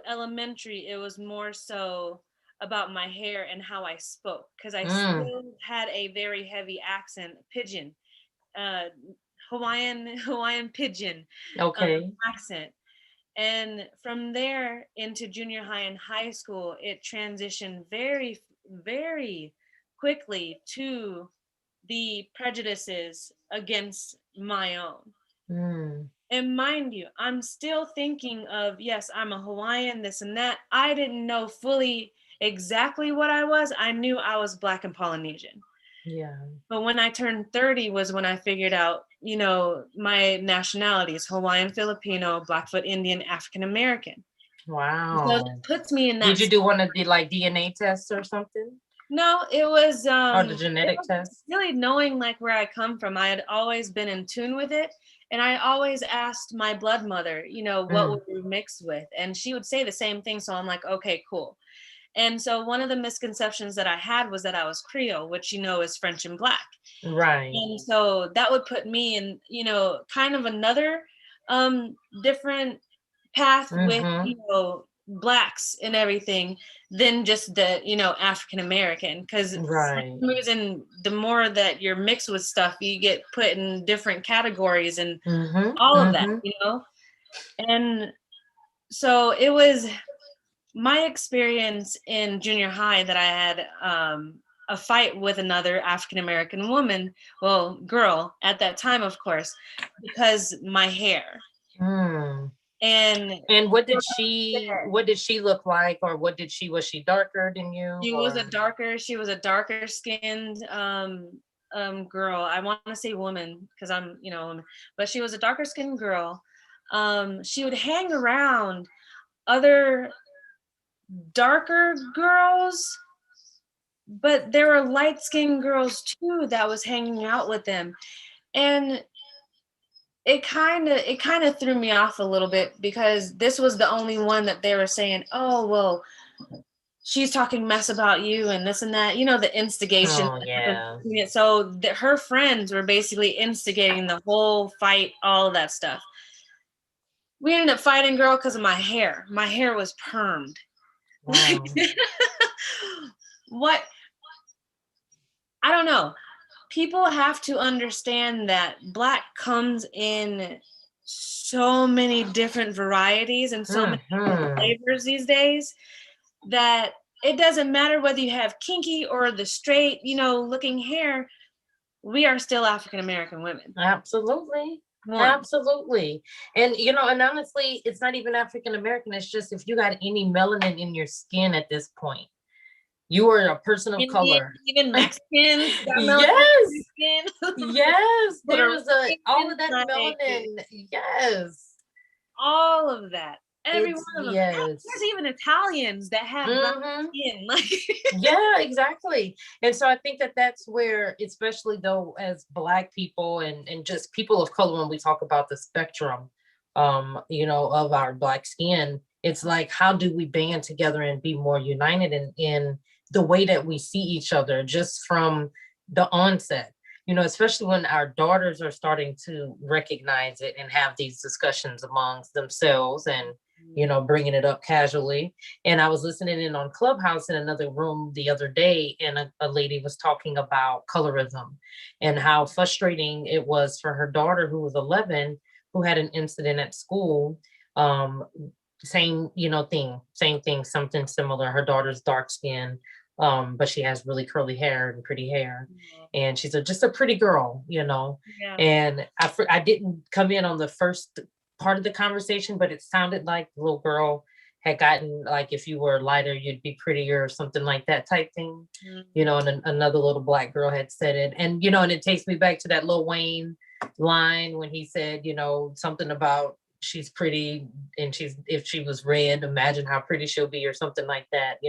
elementary, it was more so about my hair and how I spoke, because I still had a very heavy accent, pidgin, Hawaiian pidgin accent. And from there into junior high and high school, it transitioned very, very quickly to the prejudices against my own. And mind you, I'm still thinking of, yes, I'm a Hawaiian, this and that. I didn't know fully exactly what I was. I knew I was Black and Polynesian. Yeah. But when I turned 30 was when I figured out, you know, my nationalities: Hawaiian, Filipino, Blackfoot Indian, African American. Wow. So that puts me in that. Did you do one of the like DNA tests or something? No, it was or the genetic test? Really knowing like where I come from. I had always been in tune with it. And I always asked my blood mother, you know, what were we mixed with? And she would say the same thing. So I'm like, okay, cool. And so one of the misconceptions that I had was that I was Creole, which, you know, is French and Black. Right. And so that would put me in, you know, kind of another different path with, you know, Blacks and everything than just the, you know, African American. Because for some reason, the more that you're mixed with stuff, you get put in different categories and all of that, you know. And so it was my experience in junior high that I had a fight with another African American woman, well, girl at that time, of course, because my hair. Mm. And what did she look like, or was she darker than you? she was a darker skinned girl. I want to say woman because I'm, but she was a darker skinned girl. She would hang around other darker girls, but there were light skinned girls too that was hanging out with them. And it kind of threw me off a little bit because this was the only one that they were saying, oh, well, she's talking mess about you and this and that, the instigation. Oh, yeah. So her friends were basically instigating the whole fight, all of that stuff. We ended up fighting, girl, because of my hair. My hair was permed. Wow. What? I don't know. People have to understand that Black comes in so many different varieties and so many different flavors these days that it doesn't matter whether you have kinky or the straight, looking hair. We are still African American women. Absolutely. Absolutely. And and honestly, it's not even African American. It's just if you got any melanin in your skin at this point, you are a person of color. Even Mexicans. Yes. Yes. There's all of that melanin. Yes. All of that. Every one of them. Yes. There's even Italians that have black skin. Yeah, exactly. And so I think that that's where, especially though, as Black people and just people of color, when we talk about the spectrum, of our Black skin, it's like, how do we band together and be more united in the way that we see each other just from the onset? Especially when our daughters are starting to recognize it and have these discussions amongst themselves and bringing it up casually. And I was listening in on Clubhouse in another room the other day, and a lady was talking about colorism and how frustrating it was for her daughter, who was 11, who had an incident at school. Same thing, something similar. Her daughter's dark skin, but she has really curly hair and pretty hair, and she's just a pretty girl. Yeah. And I didn't come in on the first part of the conversation, but it sounded like the little girl had gotten, like, if you were lighter, you'd be prettier or something like that type thing. And another little Black girl had said it. And, and it takes me back to that Lil Wayne line when he said, something about she's pretty and if she was red, imagine how pretty she'll be or something like that,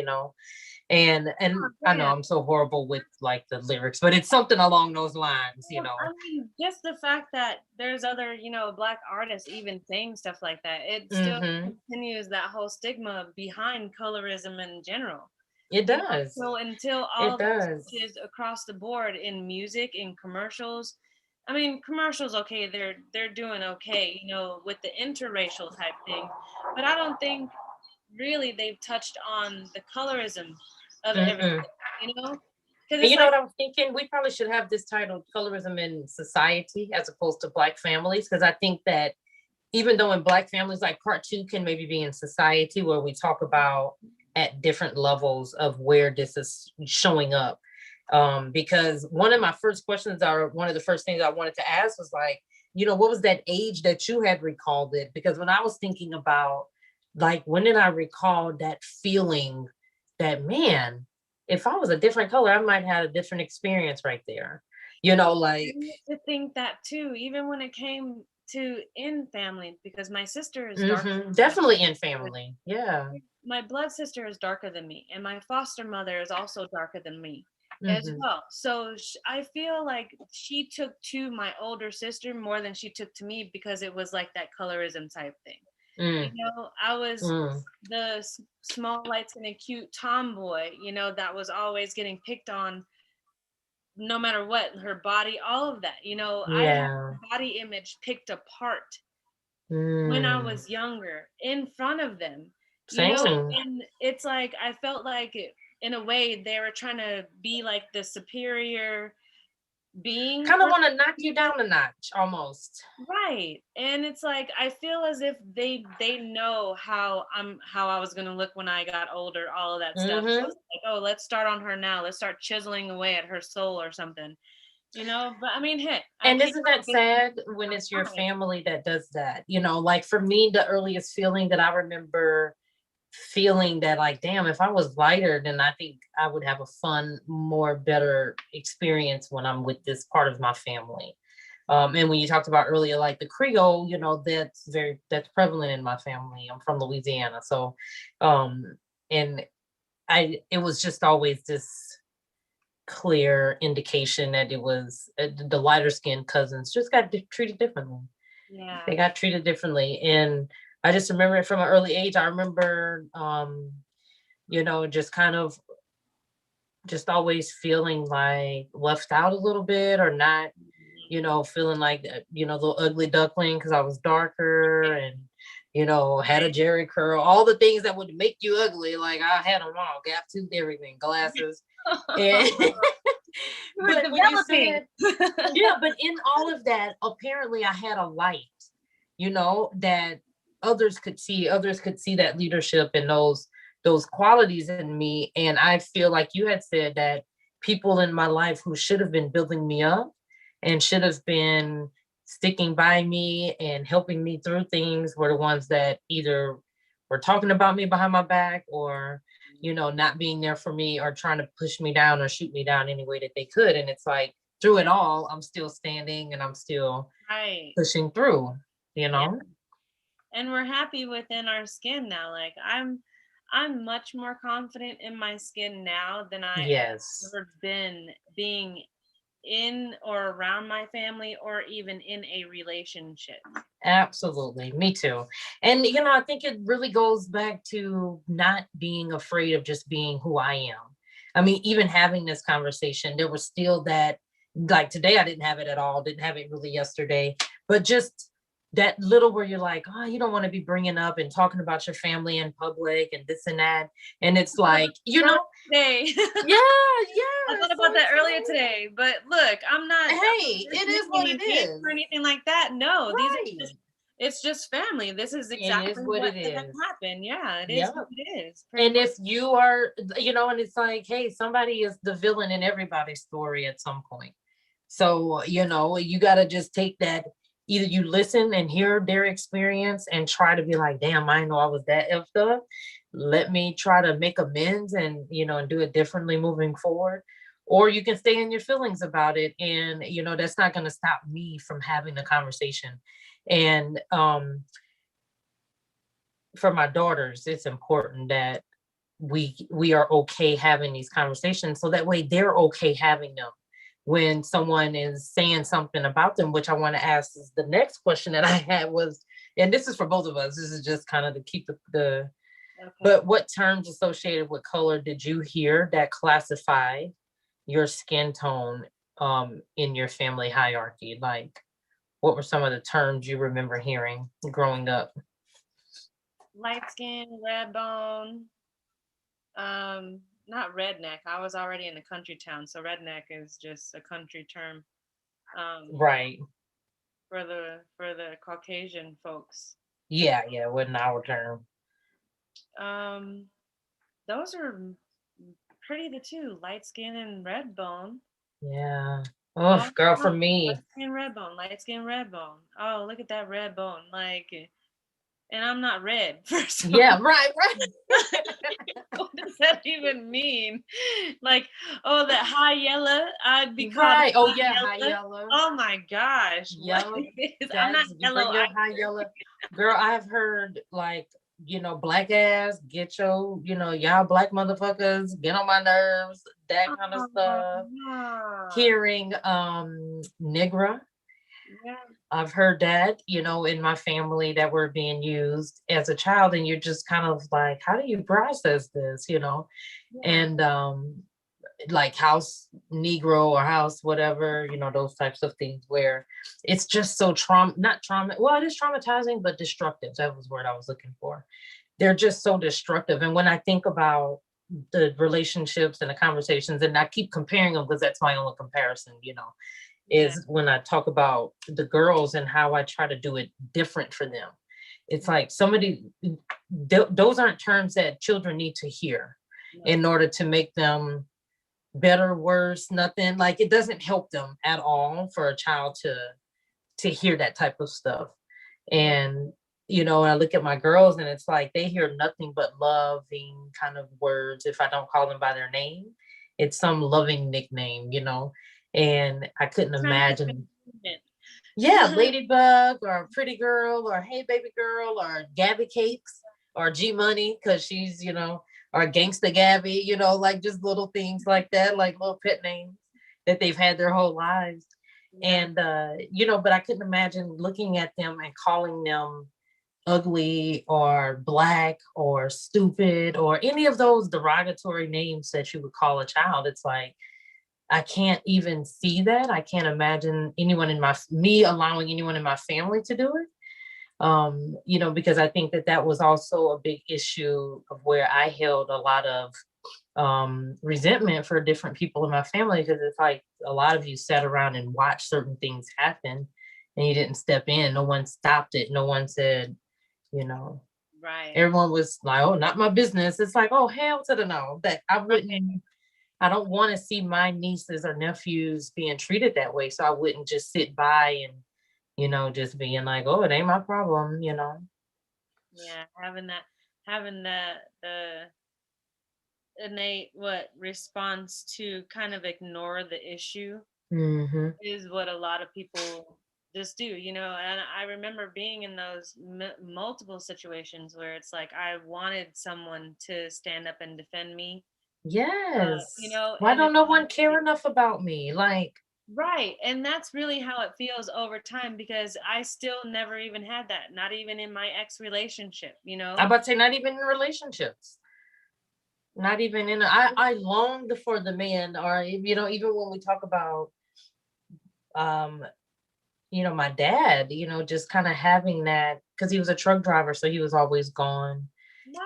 And I know I'm so horrible with like the lyrics, but it's something along those lines, I mean, just the fact that there's other, Black artists even saying stuff like that, it still continues that whole stigma behind colorism in general. It does. So until all of this is across the board in music, in commercials, I mean, commercials, okay, they're doing okay, with the interracial type thing, but I don't think really they've touched on the colorism of everything, And what I was thinking? We probably should have this titled Colorism in Society as opposed to Black Families, because I think that even though in Black families, like part 2 can maybe be in society, where we talk about at different levels of where this is showing up. Because one of my first questions, or one of the first things I wanted to ask was like, what was that age that you had recalled it? Because when I was thinking about, like, when did I recall that feeling that, man, if I was a different color, I might have a different experience right there. Like, I used to think that too, even when it came to in family, because my sister is darker. Definitely in family. Yeah. My blood sister is darker than me, and my foster mother is also darker than me as well. So I feel like she took to my older sister more than she took to me, because it was like that colorism type thing. I was the small, light skinned, cute tomboy, that was always getting picked on no matter what, her body, all of that, I had my body image picked apart when I was younger in front of them, and it's like, I felt like in a way they were trying to be like the superior being kind of want to knock you down a notch almost. right. And it's like I feel as if they know how I was gonna look when I got older, all of that stuff. So Mm-hmm. it's like, oh, let's start on her now. Let's start chiseling away at her soul or something. But I mean, hey, I And can't isn't that sad when it's your family that does that? Like for me, the earliest feeling that I remember feeling that like, damn, if I was lighter, then I think I would have a fun, more better experience when I'm with this part of my family. And when you talked about earlier, like the Creole, that's prevalent in my family. I'm from Louisiana. So, and it was just always this clear indication that it was the lighter skinned cousins just got treated differently. Yeah. They got treated differently. And I just remember it from an early age. I remember, just kind of just always feeling like left out a little bit or not, feeling like, the ugly duckling because I was darker and, had a Jerry curl, all the things that would make you ugly. Like I had them all, gap tooth, everything, glasses. And but when you said, but in all of that, apparently I had a light, that others could see that leadership and those qualities in me. And I feel like you had said that people in my life who should have been building me up and should have been sticking by me and helping me through things were the ones that either were talking about me behind my back or not being there for me or trying to push me down or shoot me down any way that they could. And it's like through it all, I'm still standing and I'm still pushing through, Yeah. And we're happy within our skin now. Like I'm much more confident in my skin now than I have ever been being in or around my family or even in a relationship. Absolutely. Me too. And, I think it really goes back to not being afraid of just being who I am. I mean, even having this conversation, there was still that, like today, I didn't have it at all, didn't have it really yesterday, but just that little where you're like, oh, you don't want to be bringing up and talking about your family in public and this and that. And it's like, today. Yeah. I thought about that earlier today, but look, I'm not. Hey, it is what it is. Or anything like that. No, it's just family. This is exactly what it is. Happened. Yeah, it is what it is. And if you are, and it's like, hey, somebody is the villain in everybody's story at some point. So, you got to just take that. Either you listen and hear their experience and try to be like, damn, I know I was that effed up. Let me try to make amends and, and do it differently moving forward. Or you can stay in your feelings about it. And, that's not going to stop me from having the conversation. And for my daughters, it's important that we are okay having these conversations so that way they're okay having them when someone is saying something about them, which I want to ask is the next question that I had was, and this is for both of us, this is just kind of to keep the but what terms associated with color did you hear that classify your skin tone in your family hierarchy? Like, what were some of the terms you remember hearing growing up? Light skin, red bone, not redneck. I was already in a country town, so redneck is just a country term. Right. For the Caucasian folks. Yeah, it wasn't our term. Those are pretty the two, light skin and red bone. Yeah. Oh, girl, for me. Light skin, red bone. Oh, look at that red bone. Like, and I'm not red. Yeah, right. What does that even mean? Like, oh, that high yellow, I'd be called right. Oh yeah, high yellow. Oh my gosh, yellow. I'm not yellow. High yellow. Girl, I've heard like, black ass, get your, y'all black motherfuckers, get on my nerves, that kind of stuff. Hearing Negra. Yeah. I've heard that, in my family that were being used as a child, and you're just kind of like, how do you process this, And like house Negro or house whatever, those types of things where it's just so not trauma. Well, it is traumatizing, but destructive. That was the word I was looking for. They're just so destructive. And when I think about the relationships and the conversations, and I keep comparing them because that's my only comparison, is when I talk about the girls and how I try to do it different for them. It's like those aren't terms that children need to hear in order to make them better, worse, nothing. Like, it doesn't help them at all for a child to hear that type of stuff. And I look at my girls and it's like they hear nothing but loving kind of words. If I don't call them by their name, it's some loving nickname, and I couldn't imagine. Yeah, ladybug or pretty girl or hey baby girl or Gabby Cakes or G Money, because she's, or Gangsta Gabby, like just little things like that, like little pet names that they've had their whole lives. And but I couldn't imagine looking at them and calling them ugly or black or stupid or any of those derogatory names that you would call a child. It's like, I can't even see that. I can't imagine me allowing anyone in my family to do it. Because I think that was also a big issue of where I held a lot of resentment for different people in my family, because it's like a lot of you sat around and watched certain things happen and you didn't step in. No one stopped it. No one said, right. Everyone was like, oh, not my business. It's like, oh, hell to the no. That I don't want to see my nieces or nephews being treated that way. So I wouldn't just sit by and, just being like, oh, it ain't my problem, Yeah, having the innate response to kind of ignore the issue is what a lot of people just do, and I remember being in those multiple situations where it's like I wanted someone to stand up and defend me. Yes. Why don't no one care enough about me? Like, right. And that's really how it feels over time, because I still never even had that, not even in my ex relationship, I'm about to say, not even in relationships. Not even in I longed for the man, or even when we talk about my dad, just kind of having that, because he was a truck driver, so he was always gone.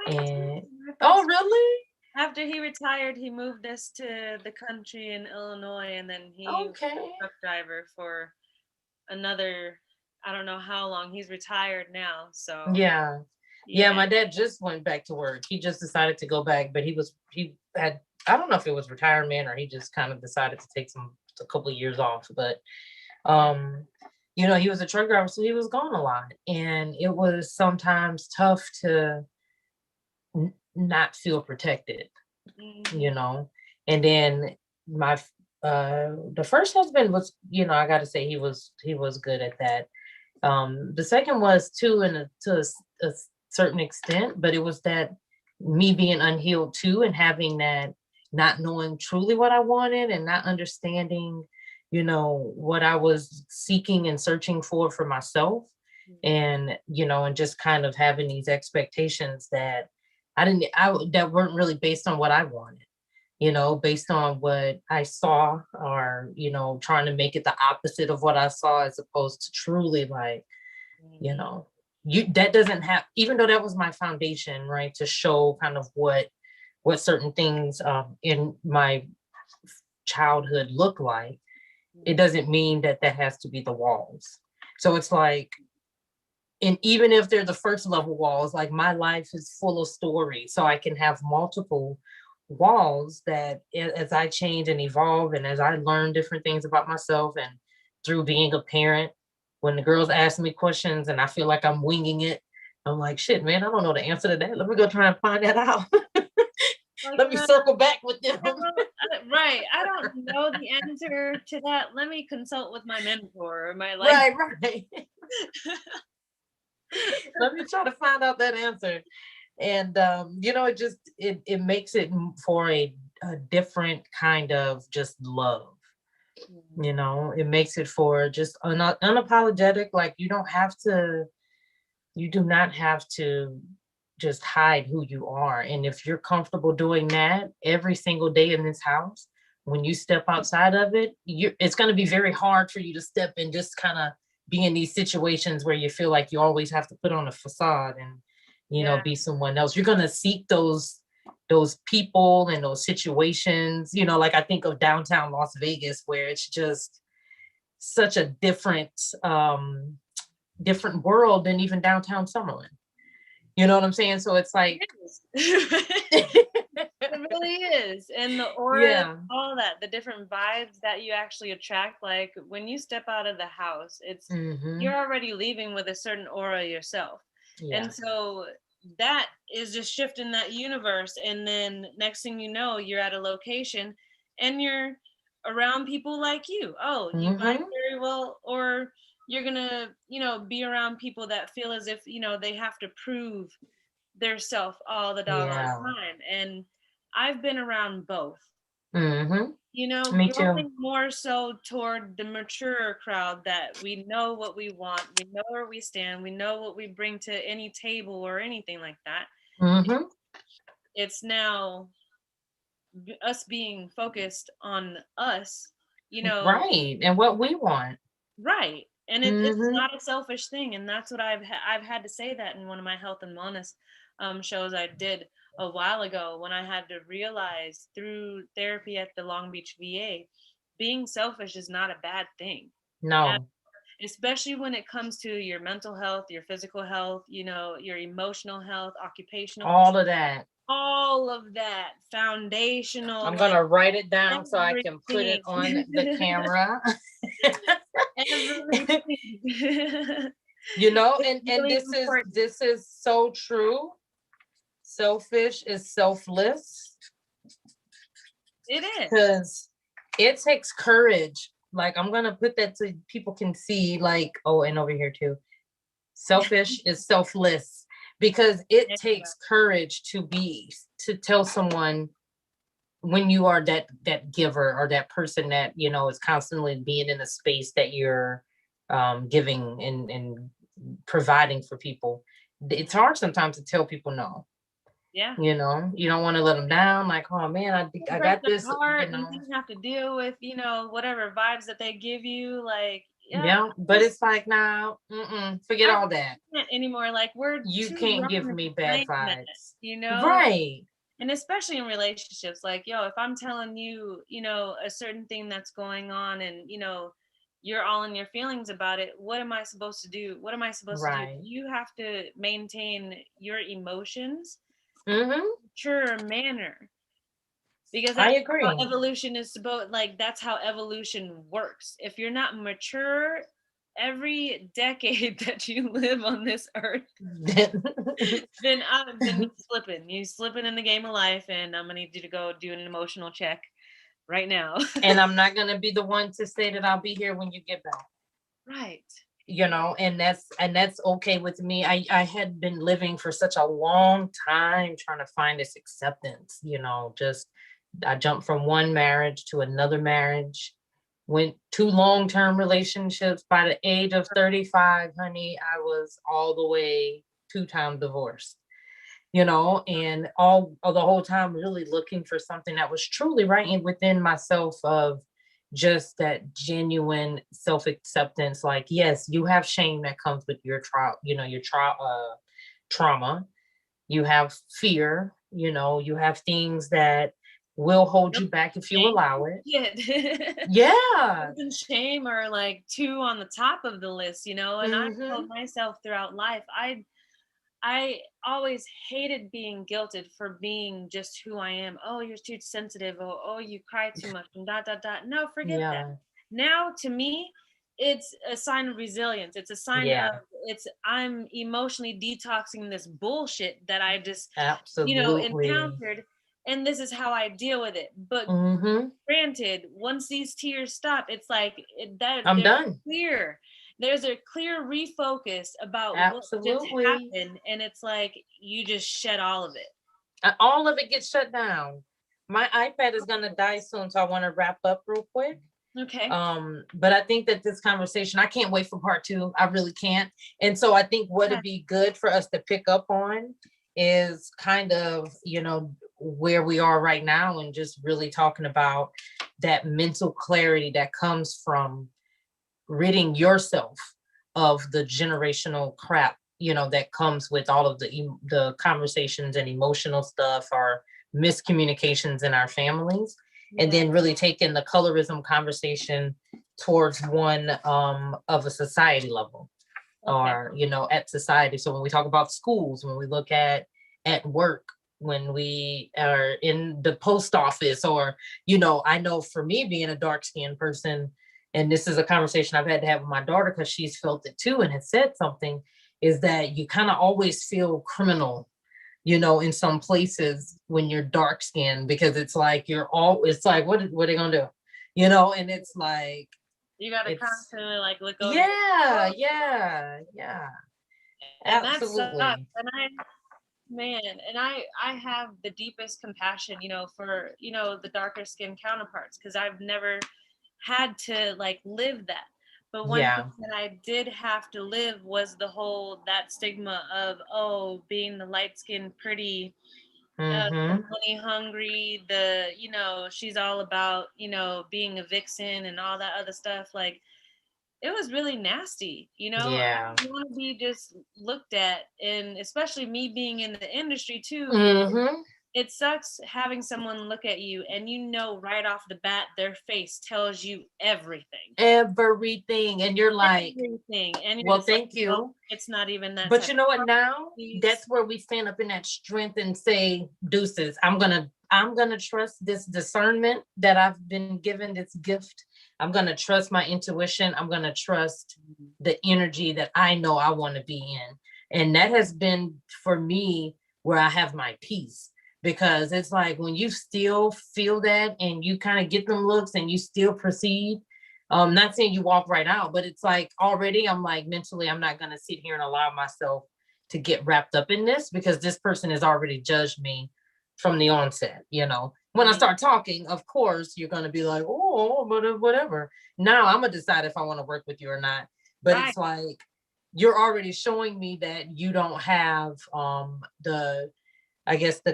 And oh, really? After he retired, he moved us to the country in Illinois, and then he was a truck driver for another, I don't know how long. He's retired now, so yeah, my dad just went back to work. He just decided to go back, but he had, I don't know if it was retirement or he just kind of decided to take a couple of years off, but he was a truck driver, so he was gone a lot, and it was sometimes tough to not feel protected, and then my the first husband was, I got to say he was good at that. The second was too, to a certain extent, but it was that me being unhealed too, and having that, not knowing truly what I wanted and not understanding, what I was seeking and searching for myself. And, and just kind of having these expectations that that weren't really based on what I wanted, based on what I saw, or, trying to make it the opposite of what I saw, as opposed to truly like, that doesn't have, even though that was my foundation, right, to show kind of what certain things in my childhood look like, it doesn't mean that has to be the walls. So it's like, and even if they're the first level walls, like my life is full of stories, so I can have multiple walls that, as I change and evolve, and as I learn different things about myself, and through being a parent, when the girls ask me questions and I feel like I'm winging it, I'm like, shit, man, I don't know the answer to that. Let me go try and find that out. Let me circle back with them. Right. I don't know the answer to that. Let me consult with my mentor or my life. Right. Let me try to find out that answer. And it makes it for a different kind of just love. It makes it for just unapologetic. Like, you do not have to just hide who you are. And if you're comfortable doing that every single day in this house, when you step outside of it, it's going to be very hard for you to step and just kind of be in these situations where you feel like you always have to put on a facade and, be someone else. You're going to seek those people and those situations, like I think of downtown Las Vegas, where it's just such a different different world than even downtown Summerlin. You know what I'm saying? So it's like it really is. And the aura, yeah, all that, the different vibes that you actually attract, like when you step out of the house, it's you're already leaving with a certain aura yourself. yeah. And so that is just shifting that universe. And then next thing you know, you're at a location and you're around people like you. Oh, you might very well, or you're gonna, be around people that feel as if, they have to prove their self all the doggone Yeah. time. And I've been around both. Me too. Going more so toward the mature crowd that we know what we want, we know where we stand, we know what we bring to any table or anything like that. It's now us being focused on us, right, and what we want. Right. And it's not a selfish thing. And that's what I've had to say that in one of my health and wellness shows I did a while ago, when I had to realize through therapy at the Long Beach VA, being selfish is not a bad thing. No. Especially when it comes to your mental health, your physical health, your emotional health, occupational, all of that. All of that foundational. I'm gonna write it down so I can put it on the camera. And really this is so true. Selfish is selfless. It is. Because it takes courage. Like, I'm gonna put that so people can see, like, oh, and over here too. Selfish is selfless, because it takes courage to tell someone, when you are that giver, or that person that, is constantly being in a space that you're giving and providing for people. It's hard sometimes to tell people no. Yeah. You don't want to let them down. Like, oh man, I got this. And you have to deal with, whatever vibes that they give you. Like, but it's like, now, forget all that. Can't anymore. Like, you can't give me bad vibes. Right. And especially in relationships, like, if I'm telling you, a certain thing that's going on, and, you're all in your feelings about it, what am I supposed to do? What am I supposed to do? You have to maintain your emotions in a mature manner. Because I agree. How evolution is that's how evolution works. If you're not mature, every decade that you live on this earth, then you're slipping in the game of life, and I'm gonna need you to go do an emotional check right now. And I'm not gonna be the one to say that I'll be here when you get back. Right. And that's okay with me. I had been living for such a long time trying to find this acceptance, I jumped from one marriage to another marriage, went 2 long-term relationships. By the age of 35, honey, I was all the way 2-time divorced, and all of the whole time really looking for something that was truly right within myself, of just that genuine self-acceptance. Like, yes, you have shame that comes with your trauma. You have fear, you have things that will hold you back if you allow it. Yeah. And shame are like 2 on the top of the list, and I told myself throughout life, I always hated being guilted for being just who I am. Oh, you're too sensitive. Oh, you cry too much. And ... No, forget that. Now, to me, it's a sign of resilience. It's a sign of I'm emotionally detoxing this bullshit that I just encountered, and this is how I deal with it. But granted, once these tears stop, it's like I'm done. There's a clear refocus about what just happened, and it's like you just shed all of it. All of it gets shut down. My iPad is gonna die soon, so I want to wrap up real quick. Okay. But I think that this conversation, I can't wait for part 2. I really can't. And so I think what would be good for us to pick up on is kind of, where we are right now, and just really talking about that mental clarity that comes from ridding yourself of the generational crap, that comes with all of the conversations and emotional stuff, or miscommunications in our families. And then really taking the colorism conversation towards one of a society level, or at society. So when we talk about schools, when we look at work, when we are in the post office, or I know for me, being a dark-skinned person, and this is a conversation I've had to have with my daughter because she's felt it too and has said something, is that you kind of always feel criminal, in some places when you're dark skinned, because it's like it's like, what are they gonna do? And it's like, you gotta constantly like look over. Yeah. And that's Absolutely. and I have the deepest compassion, for, the darker skinned counterparts, because I've never had to like live that. But one thing that I did have to live was that stigma of, being the light skinned, pretty, money hungry, she's all about, being a vixen and all that other stuff. Like, it was really nasty, Yeah. You want to be just looked at, and especially me being in the industry too. It sucks having someone look at you and right off the bat their face tells you everything, and you're like, everything, and well, thank you. Oh, it's not even that. But you know what? Now that's where we stand up in that strength and say, deuces, I'm gonna trust this discernment that I've been given, this gift. I'm gonna trust my intuition. I'm gonna trust the energy that I know I want to be in. And that has been, for me, where I have my peace. Because it's like, when you still feel that and you kind of get them looks and you still proceed, not saying you walk right out, but it's like, already I'm like, mentally, I'm not going to sit here and allow myself to get wrapped up in this, because this person has already judged me from the onset. When I start talking, of course, you're going to be like, oh, but whatever. Now I'm going to decide if I want to work with you or not. But It's like, you're already showing me that you don't have the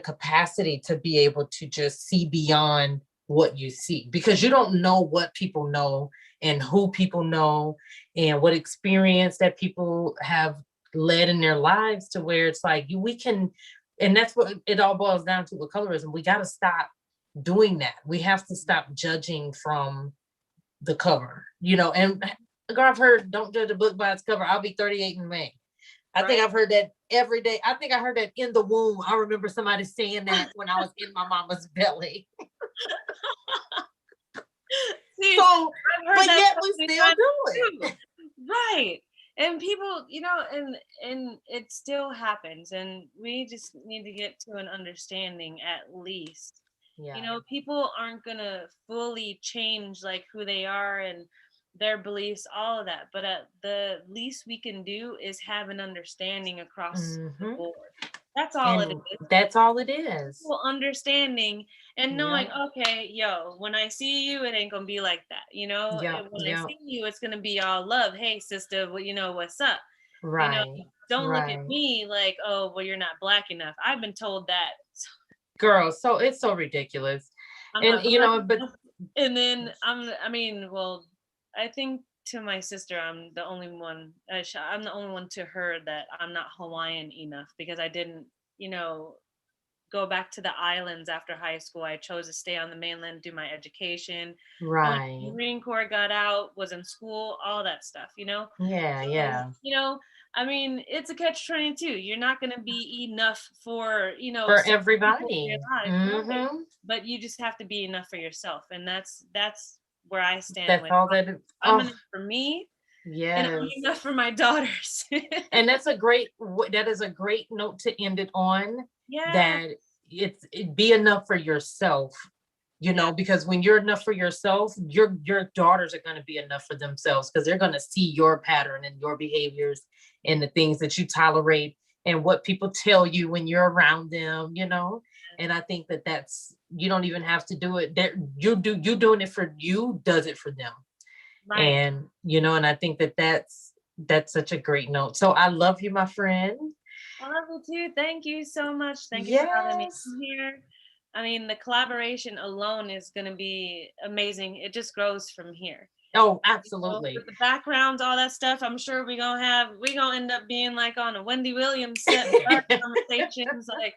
capacity to be able to just see beyond what you see, because you don't know what people know and who people know and what experience that people have led in their lives, to where it's like, we can, and that's what it all boils down to with colorism. We got to stop doing that. We have to stop judging from the cover, and girl, I've heard, don't judge a book by its cover. I'll be 38 in May. I think I've heard that every day. I think I heard that in the womb. I remember somebody saying that when I was in my mama's belly. See, but yet we still do it. Right. And people, and it still happens. And we just need to get to an understanding, at least. Yeah. People aren't going to fully change like who they are and their beliefs, all of that. But the least we can do is have an understanding across the board. That's all it is. That's all it is. Full understanding and knowing, okay, when I see you, it ain't gonna be like that, When I see you, it's gonna be all love. Hey, sister, what's up? Right. Don't look at me like, oh, well, you're not black enough. I've been told that. Girl, so it's so ridiculous. And then I think to my sister, I'm the only one to her that I'm not Hawaiian enough, because I didn't, go back to the islands after high school. I chose to stay on the mainland, do my education. Right. The Marine Corps, got out, was in school, all that stuff, Yeah. It's a catch-22. You're not going to be enough for, for everybody. But you just have to be enough for yourself. And that's where I stand. That's all that I'm enough for me. Yes. And I'm enough for my daughters. And that is a great note to end it on. Yeah. That it be enough for yourself, because when you're enough for yourself, your daughters are going to be enough for themselves, because they're going to see your pattern and your behaviors and the things that you tolerate and what people tell you when you're around them, And I think that's, you don't even have to do it. You doing it for you does it for them. Right. And, and I think that's such a great note. So I love you, my friend. I love you too. Thank you so much. Thank you for having me here. The collaboration alone is going to be amazing. It just grows from here. Oh, absolutely. With the backgrounds, all that stuff, I'm sure we're going to end up being like on a Wendy Williams set, conversations like,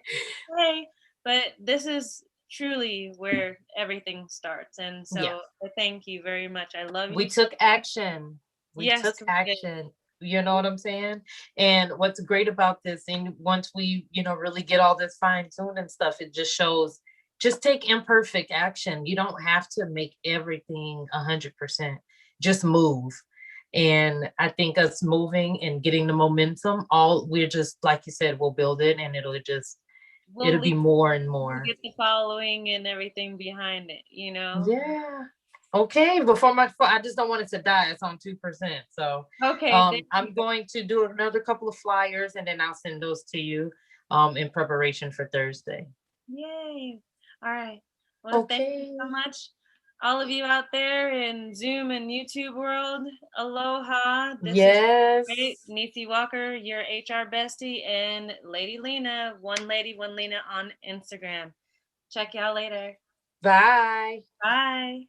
hey, but this is truly where everything starts. And Yeah. so I thank you very much. I love We you. took action. We Yes, took we did. action. You know what I'm saying? And what's great about this, and once we, really get all this fine tuned and stuff, it just shows, just take imperfect action. You don't have to make everything 100%. Just move. And I think us moving and getting the momentum, we're just, like you said, we'll build it, and We'll it'll leave, be more and we'll more. get the following and everything behind it, you know? Yeah. Okay. I just don't want it to die. It's on 2%. So Okay, thank I'm you. going to do another couple of flyers, and then I'll send those to you in preparation for Thursday. Yay. All right. Well, thank you Okay. so much. All of you out there in Zoom and YouTube world, aloha. This is Yes. great. Neicy Walker, your HR bestie, and Lady Lena, one lady, one Lena on Instagram. Check y'all later. Bye. Bye.